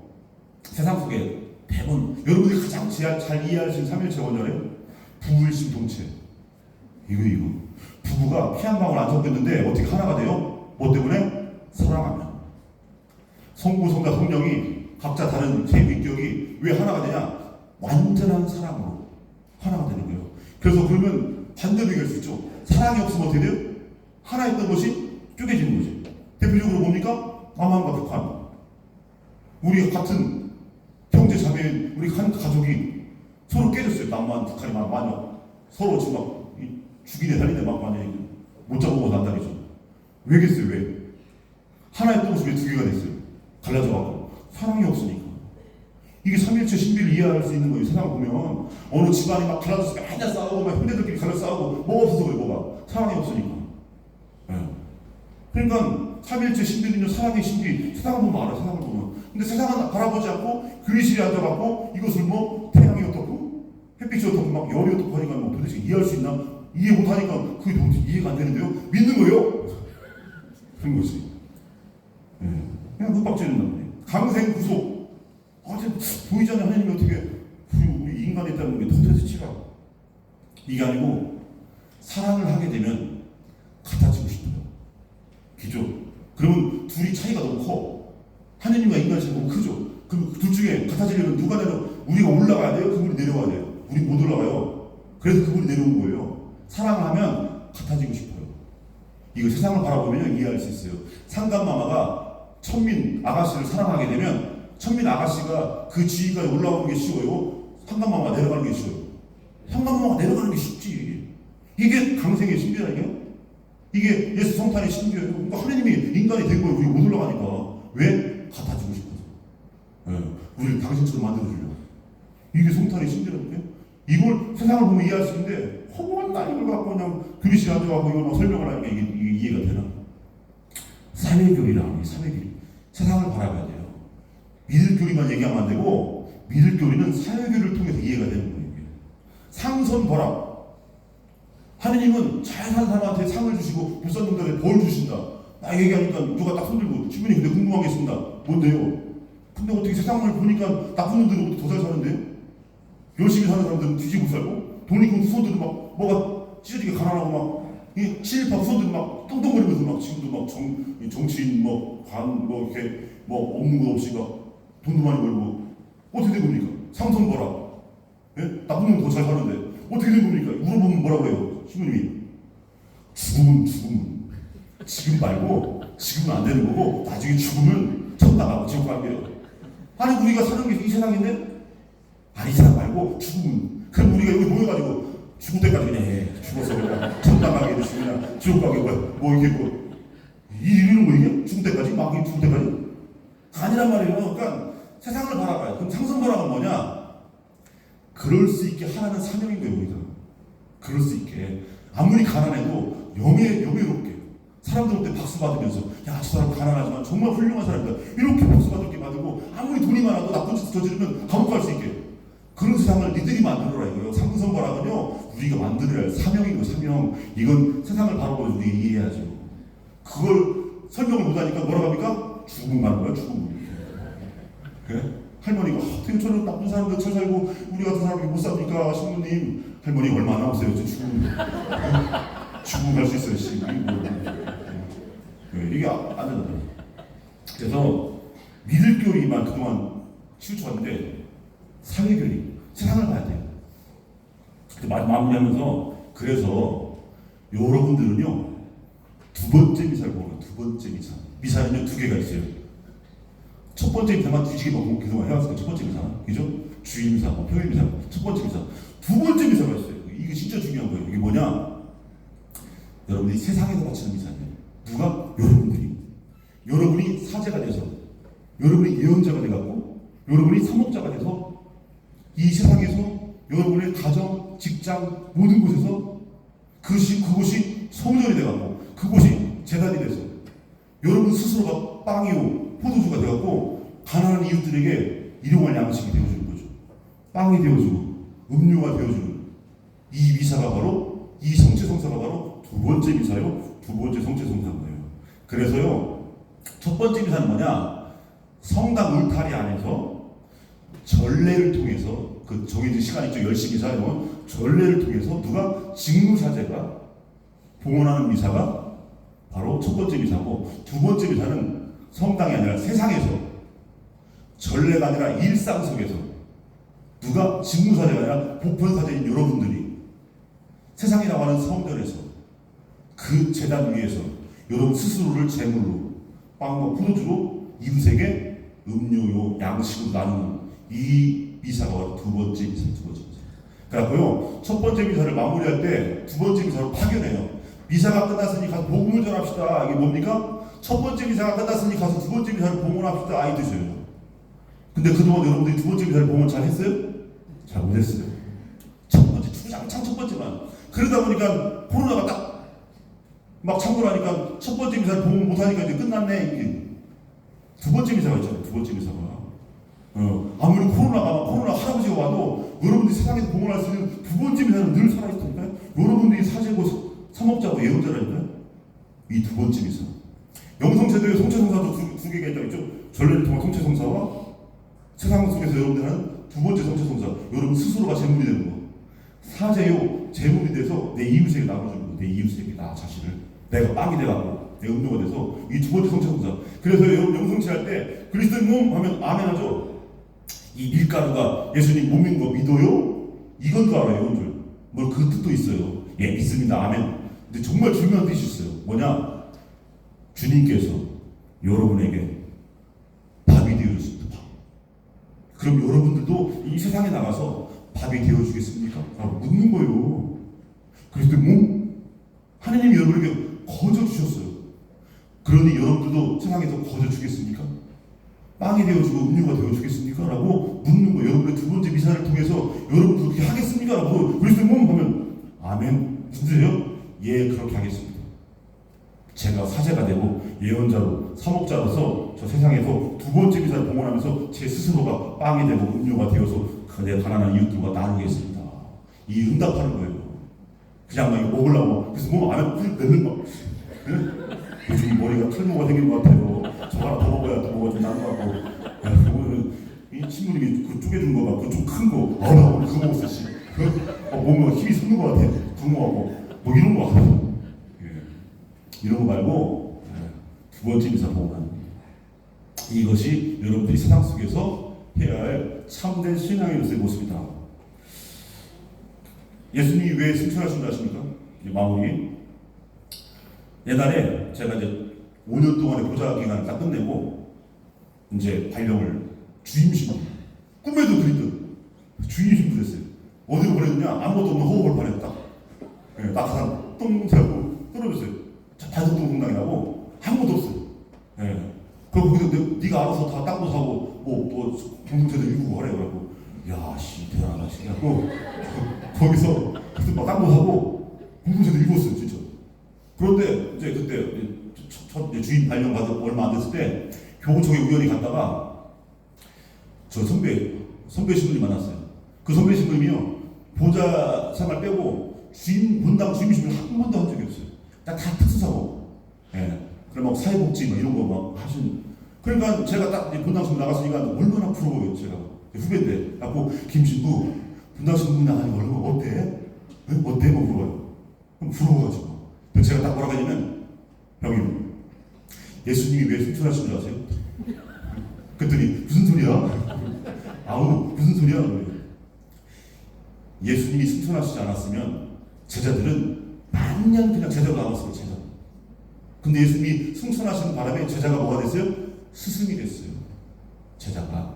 세상 속에 대부분 여러분들이 가장 잘 이해하시는 삼위일체 원자래요. 부일심동체. 이거 부부가 피 한 방울 안 섞였는데 어떻게 하나가 돼요? 뭐 때문에? 사랑하면. 성부 성자 성령이 각자 다른 세 위격이 왜 하나가 되냐? 완전한 사랑으로 하나가 되는 거예요. 그래서 그러면 반대로 얘기할 수 있죠. 사랑이 없으면 어떻게 돼요? 하나 있던 것이 쪼개지는 거지. 대표적으로 뭡니까? 남한과 북한. 우리 같은 형제 자매인 우리 한 가족이 서로 깨졌어요. 남한, 북한이 막 서로 지금 막 죽이네 살리네 막 많이 못 잡아먹어 난다리죠. 왜겠어요? 왜? 하나 있던 것이 왜 두 개가 됐어요? 갈라져갖고 사랑이 없으니까. 이게 삼일체 신비를 이해할 수 있는 거예요. 세상 보면 어느 집안이 막 갈라져서 맨날 싸우고 막 형제들끼리 갈라 싸우고 뭐가 없어서 그래. 뭐가 사랑이 없으니까. 네. 그러니까 삼일체 신비는요 사랑의 신비. 세상을 보면 알아. 세상을 보면. 근데 세상은 바라보지 않고 교리실에 앉아갖고 이것을 뭐 태양이 어떻고 햇빛이 어떻고 막 열이 어떻고 하니까 뭐 도대체 이해할 수 있나? 이해 못하니까 그게 도대체 이해가 안 되는데요. 믿는 거예요? 그런 거지. 네. 그냥 윽박지는 거예요. 강생 구속. 보이잖아요. 하나님이 어떻게 우리 인간에 따른 게 도대체 치가 이게 아니고 사랑을 하게 되면 같아지고 싶어요. 기죠. 그러면 둘이 차이가 너무 커. 하나님과 인간의 차이가 너무 크죠. 그럼 둘 중에 같아지려면 누가 우리가 올라가야 돼요? 그분이 내려와야 돼요. 우리 못 올라가요. 그래서 그분이 내려온 거예요. 사랑을 하면 같아지고 싶어요. 이거 세상을 바라보면 이해할 수 있어요. 상감마마가 천민 아가씨를 사랑하게 되면 천민 아가씨가 그 지위까지 올라오는 게 쉬워요? 상감마마가 내려가는 게 쉬워요? 상감마마가 내려가는 게 쉽지. 이게 강생의 신비라니까요? 이게 예수 성탄의 신비예요. 그러니까 하나님이 인간이 된 거예요. 우리 못 올라가니까. 왜? 같아지고 싶어서. 네. 우리를 당신처럼 만들어주려고. 이게 성탄의 신비라니까요? 이걸 세상을 보면 이해할 수 있는데 허무한 날 이걸 갖고 그냥 교리실에 앉아갖고 이걸 막 설명을 하니까 이게 이해가 되나? 사회교리라. 사회교리. 세상을 바라봐야 돼요. 믿을 교리만 얘기하면 안 되고 믿을 교리는 사회교리를 통해서 이해가 되는 거예요. 상선벌합. 하느님은 잘 사는 사람한테 상을 주시고 불쌍한 놈들한테 벌 주신다. 나 얘기하니까 누가 딱 손들고 주변에 근데 궁금한 게 있습니다. 뭔데요? 근데 어떻게 세상을 보니까 나쁜 놈들은 더 잘 사는데요? 열심히 사는 사람들은 뒤지고 살고 돈 있고 후손들은 막 뭐가 찢어지게 가난하고 막 친일파 후손들은 막 똥똥거리면서 막 지금도 막 정치인 뭐 이렇게 뭐 없는 거 없이 막 돈도 많이 벌고 어떻게 된 겁니까? 상선벌합. 예? 나쁜 놈은 더 잘 사는데 어떻게 된 겁니까? 물어보면 뭐라고 해요? 신부님이 죽으면 지금 말고 지금은 안 되는 거고 나중에 죽으면 천당하고 지옥 가는 거예요. 아니 우리가 사는 게 이 세상인데? 아니 이 세상 말고 죽으면 그럼 우리가 여기 모여가지고 죽을 때까지 그냥 죽어서 그냥 천당하게 되시거나 지옥 가게 뭐 이게 뭐 이러는 거 이게? 죽을 때까지? 막 죽을 때까지? 아니란 말이에요. 그러니까 세상을 바라봐요. 그럼 상선벌합은 뭐냐? 그럴 수 있게 하라는 사명인 거예요. 우리가 그럴 수 있게 아무리 가난해도 영예롭게 사람들한테 박수 받으면서 야, 저 사람 가난하지만 정말 훌륭한 사람이다. 이렇게 박수 받고 아무리 돈이 많아도 나쁜 짓 저지르면 감옥 갈 수 있게. 그런 세상을 니들이 만들어라 이거예요. 삼근선거라면요, 우리가 만들어야 할 사명이고 사명. 이건 세상을 바라보고 우리가 이해해야죠. 그걸 설명을 못하니까 뭐라고 합니까? 죽음 가는 거야, 죽음. 그래? 할머니가 어떻게 저런 나쁜 사람들 잘 살고 우리 같은 사람이 못 삽니까? 신부님, 할머니 얼마 남았어요? 저 죽음 갈 수 있어요. 씨. 이게 안 된다. 그래서 믿을 교리만 그동안 치우쳐왔는데 사회교리, 세상을 봐야 돼요. 마무리하면서 그래서 여러분들은요, 두 번째 미사를 보는 거예요. 두 번째 미사. 미사는요, 두 개가 있어요. 첫 번째 미사만 뒤지게 먹고 그동안 해왔어요. 첫 번째 미사. 그죠? 주일 미사, 평일 미사. 첫 번째 미사. 두 번째 미사가 있어요. 이게 진짜 중요한 거예요. 이게 뭐냐? 여러분들이 세상에서 바치는 미사예요. 누가? 여러분들이. 여러분이 사제가 돼서, 여러분이 예언자가 돼갖고, 여러분이 사목자가 돼서, 이 세상에서 여러분의 가정, 직장, 모든 곳에서 그곳이 성전이 돼갖고, 그곳이 제단이 돼서, 여러분 스스로가 빵이요, 포도주가 돼갖고, 가난한 이웃들에게 일용할 양식이 되어주는 거죠. 빵이 되어주고, 음료가 되어주는 이 미사가 바로, 이 성체성사가 바로 두 번째 미사요, 두 번째 성체성사인 거예요. 그래서요, 첫 번째 미사는 뭐냐? 성당 울타리 안에서 전례를 통해서, 그 정해진 시간 있죠. 10시 미사, 이런 전례를 통해서 누가 직무사제가 봉헌하는 미사가 바로 첫 번째 미사고, 두 번째 미사는 성당이 아니라 세상에서, 전례가 아니라 일상 속에서 누가 직무사제가 아니라 보편사제인 여러분들이 세상이라고 하는 성전에서 그 제단 위에서 여러분 스스로를 제물로 빵과 포도주로 이웃에게 음료요 양식으로 나누는 이 미사가 바로 두 번째 미사, 두 번째 미사. 그래갖고요, 첫 번째 미사를 마무리할 때 두 번째 미사로 파견해요. 미사가 끝났으니 가서 복음을 전합시다. 이게 뭡니까? 첫 번째 미사가 끝났으니 가서 두 번째 미사를 봉헌합시다. 아이 드셔요. 근데 그동안 여러분들이 두 번째 미사를 봉헌 잘 했어요? 잘 못했어요. 첫 번째, 주장창 첫 번째만. 그러다 보니까 코로나가 딱 막 창궐 하니까 첫 번째 미사를 봉헌 못하니까 이제 끝났네. 이게 두 번째 미사가 있잖아요. 두 번째 미사가. 아무리 코로나 할아버지가 와도 여러분들이 세상에서 봉헌할 수 있는 두 번째 미사는 늘 살아있다니까요. 여러분들이 사제고 사목자고 예언자라니까요. 이 두 번째 미사. 영성제도의 성체성사도 두 개가 있다고 했죠. 전례를 통한 성체성사와 세상 속에서 여러분들 하는 두 번째 성체성사. 여러분 스스로가 제물이 되는 거. 사제요, 제물이 돼서 내 이웃에게 나눠주는 거. 내 이웃에게 나 자신을. 내가 빵이 돼갖고 내 음료가 돼서 이 두 번째 성체성사. 그래서 여러분 영성치 할 때 그리스도의 몸 하면 아멘 하죠. 이 밀가루가 예수님 몸인 거 믿어요? 이건 줄 알아요, 이건 줄. 뭐 그 뜻도 있어요. 예, 믿습니다. 아멘. 근데 정말 중요한 뜻이 있어요. 뭐냐? 주님께서 여러분에게 밥이 되어줬습니다. 그럼 여러분들도 이 세상에 나가서 밥이 되어주겠습니까? 라고 묻는 거예요. 그리스도의 몸? 하나님이 여러분에게 거저 주셨어요. 그러니 여러분들도 세상에서 거저 주겠습니까? 빵이 되어주고 음료가 되어주겠습니까? 라고 묻는 거예요. 여러분의 두 번째 미사를 통해서 여러분도 그렇게 하겠습니까? 라고 그리스도의 몸 하면 아멘. 무슨 뜻이에요? 예, 그렇게 하겠습니다. 제가 사제가 되고 예언자로 사목자로서 저 세상에서 두 번째 미사를 봉헌하면서 제 스스로가 빵이 되고 음료가 되어서 내 가난한 이웃들과 나누겠습니다. 이 응답하는 거예요. 그냥 막 이거 먹으려고. 그래서 몸 안에 넣는 거. 요즘 머리가 털모가 생긴 것 같아요. 저 하나 더 먹어야 더 먹어 좀 나은 것 같고. 오늘 이 친구님이 그 쪼개준 거 막 그 좀 큰 거. 나 오늘 그거 먹었어 씨. 몸에 힘이 솟는 것 같아. 부모하고 뭐 이런 거 같아요. 이런 거 말고 두 번째 미사 봉헌. 이것이 여러분들이 세상 속에서 해야 할 참된 신앙인으로서의 모습이다. 예수님이 왜 승천하신 줄 아십니까? 이제 마무리. 옛날에 제가 이제 5년 동안의 보좌 기간을 딱 끝내고 이제 발령을 주임 신부, 꿈에도 그리던 주임 신부 됐어요. 어디로 보냈느냐? 아무것도 없는 허허벌판에 딱 가서 똥 세고 떨어졌어요. 발석동 성당이라고 아무것도 없어요. 그럼 거기서 네가 알아서 다 닦고 사고 뭐 공동체도 일구고 하래. 그러고 야씨 대단하다 씨 하고 거기서 막 닦고 사고 공동체도 일구었어요 진짜. 그런데 이제 그때 첫 주인 발령 받은 얼마 안 됐을 때 교구청에 우연히 갔다가 저 선배 신부님 만났어요. 그 선배 신부님이요 보좌 생활 빼고 본당 주임신문 한 번도 한 적이 없어요. 다 특수사고. 예. 그럼 막 사회복지 막 이런 거 막 하신. 그러니까 제가 딱 본당 신문 나갔으니까 얼마나 부러워요. 제가 후배인데 갖고 김신부 본당 신문 나가니까 얼마나 어때? 응? 어때? 뭐 물어봐요. 그럼 부러워가지고. 제가 딱 뭐라고 하냐면 형님 예수님이 왜 승천하신 줄 아세요? 그랬더니 무슨 소리야? 아우 무슨 소리야? 예수님이 승천하시지 않았으면 제자들은 만년 그냥 제자로 남았어요. 제자. 근데 예수님이 승천하시는 바람에 제자가 뭐가 됐어요? 스승이 됐어요. 제자가.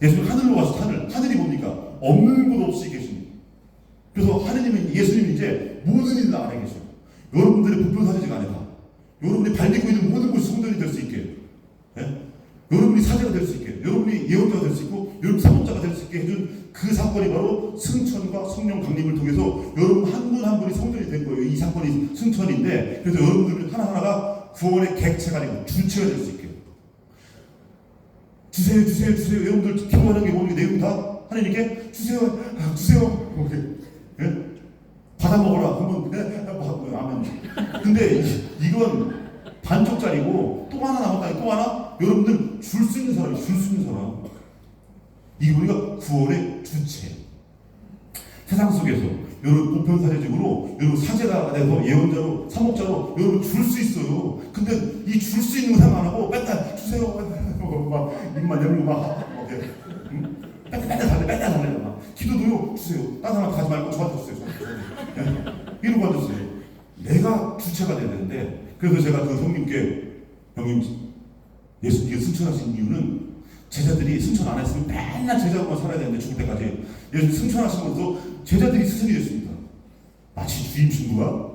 예수님 하늘로 가서 하늘이 뭡니까? 없는 곳 없이 계십니다. 그래서 하느님은 예수님이 이제 모든 일을 안에 계셔요. 여러분들의 불편사지가 아니다. 여러분이 발 딛고 있는 모든 곳이 성전이 될 수 있게. 예? 여러분이 사제가 될 수 있게, 여러분이 예언자가 될 수 있고, 여러분 사목자가 될 수 있게 해준 그 사건이 바로 승천과 성령 강림을 통해서 여러분 한 분 한 분이 성전이 된 거예요. 이 사건이 승천인데, 그래서 여러분들 하나하나가 구원의 객체가 아니고 주체가 될 수 있게. 주세요. 여러분들 기도하는 게 뭐니 내용 다 하나님께 주세요. 예? 받아 먹어라. 그러면 아멘. 근데 이건 반쪽짜리고 또 하나 남았다니 또 하나. 여러분들 줄 수 있는 사람. 이게 우리가 구원의 주체. 세상 속에서 여러분 보편사제적으로 여러분 사제가 돼서 예언자로 사목자로 여러분 줄 수 있어요. 근데 이 줄 수 있는 거 생각 안 하고 맨날 주세요. 막 입만 열고 막 맨날 달래 막 기도도요 주세요. 다른 사람 가지 말고 저한테 주세요. 이러고 앉았어요. 내가 주체가 돼야 되는데 그래서 제가 그 형님께 형님 예수님이 승천하신 이유는 제자들이 승천 안 했으면 맨날 제자로만 살아야 되는데 죽을 때까지 예수님 승천하시면서 제자들이 스승이 됐습니다. 마치 주임 신부가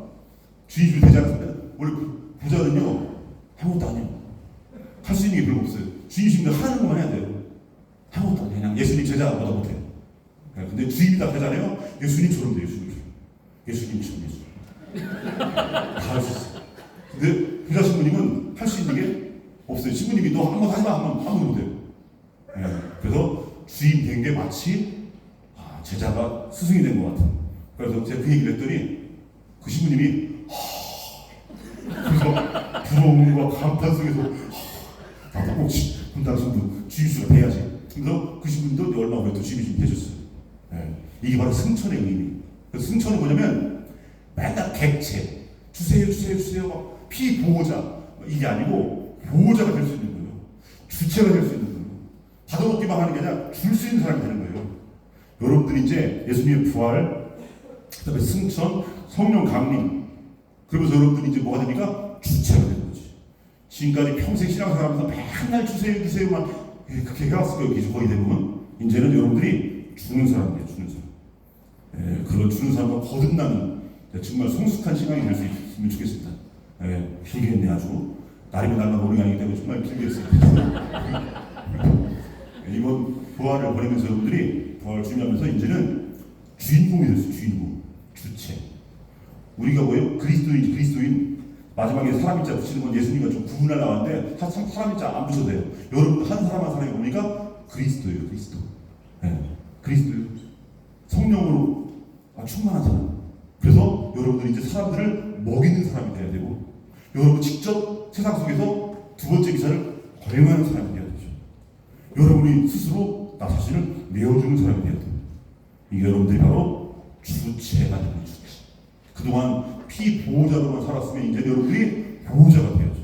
주임 신부 되지 않습니다. 원래 부자는요 아무것도 안 해요. 할 수 있는 게 별로 없어요. 주임 신부는 하는 것만 해야 돼요. 아무것도 안 해요. 그냥 예수님 제자보다 못해요. 근데 주임이 다 되잖아요. 예수님처럼 돼요. 예수님처럼 다 할 수 있어요. 근데 부자 신부님은 할 수 있는 게 없어요. 신부님이 너 한번 하지마 하면 아무도 못해요. 그래서 주임 된 게 마치 제자가 스승이 된 것 같아요. 그래서 제가 그 얘기를 했더니 그 신부님이 그래서 부러움과 감탄 속에서 나도 꼭 분당 신부 주임수가 돼야지. 그래서 그 신부님도 얼마 후에 또 주임이 되셨어요. 이게 바로 승천의 의미. 그래서 승천은 뭐냐면 맨날 객체 주세요 막 피보호자 이게 아니고 보호자가 될 수 있는 거예요. 주체가 될 수 있는 거예요. 받아먹기만 하는 게 아니라 줄 수 있는 사람이 되는 거예요. 여러분들이 이제 예수님의 부활, 그다음에 승천, 성령 강림, 그러면서 여러분들이 이제 뭐가 됩니까? 주체가 되는 거지. 지금까지 평생 신앙생활하면서 맨날 주세요만 그렇게 해왔을 거예요. 거의 대부분. 이제는 여러분들이 주는 사람이에요. 주는 사람. 그런 주는 사람과 거듭나는 정말 성숙한 신앙이 될 수 있으면 좋겠습니다. 길겠네 아주. 날이면 날만 오는 게 아니기 때문에 정말 길게 했습니다. 이번 부활을 보내면서 여러분들이 부활을 준비하면서 이제는 주인공이 됐어요. 주인공, 주체. 우리가 뭐예요? 그리스도인. 마지막에 사람인자 붙이는 건 예수님과 좀 구분을 나왔는데 사람인자 안 붙여도 돼요. 여러분 한 사람 한 사람이 보니까 그리스도예요. 그리스도예요. 성령으로 충만한 사람. 그래서 여러분들이 이제 사람들을 먹이는 사람이 돼야 되고 여러분 직접 세상 속에서 두 번째 기사를 거행하는 사람이 돼야 되죠. 여러분이 스스로 나 자신을 내어주는 사람이 돼야 돼요. 이게 여러분들이 바로 주체가 되는 주체. 그동안 피보호자로만 살았으면 이제 여러분들이 보호자가 되어야죠.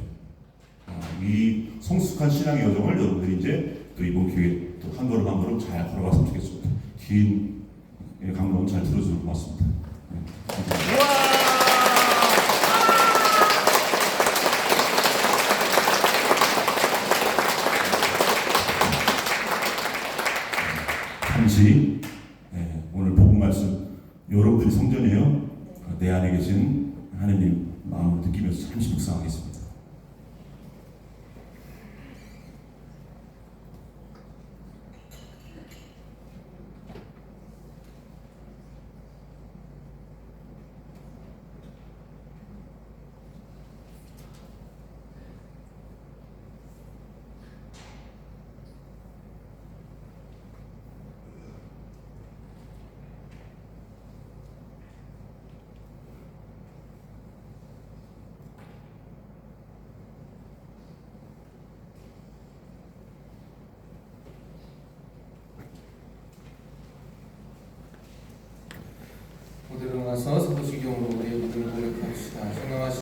이 성숙한 신앙의 여정을 여러분들이 이제 또 이번 기회에 또 한 걸음 한 걸음 잘 걸어갔으면 좋겠습니다. 긴 강론 잘 들어주셔서 고맙습니다. 잠시 오늘 복음 말씀 여러분들이 성전이에요. 내 안에 계신 하느님 마음을 느끼면서 잠시 묵상하겠습니다. 나아가서 사도신경으로 우리의 믿음을 고백합시다. 생각하시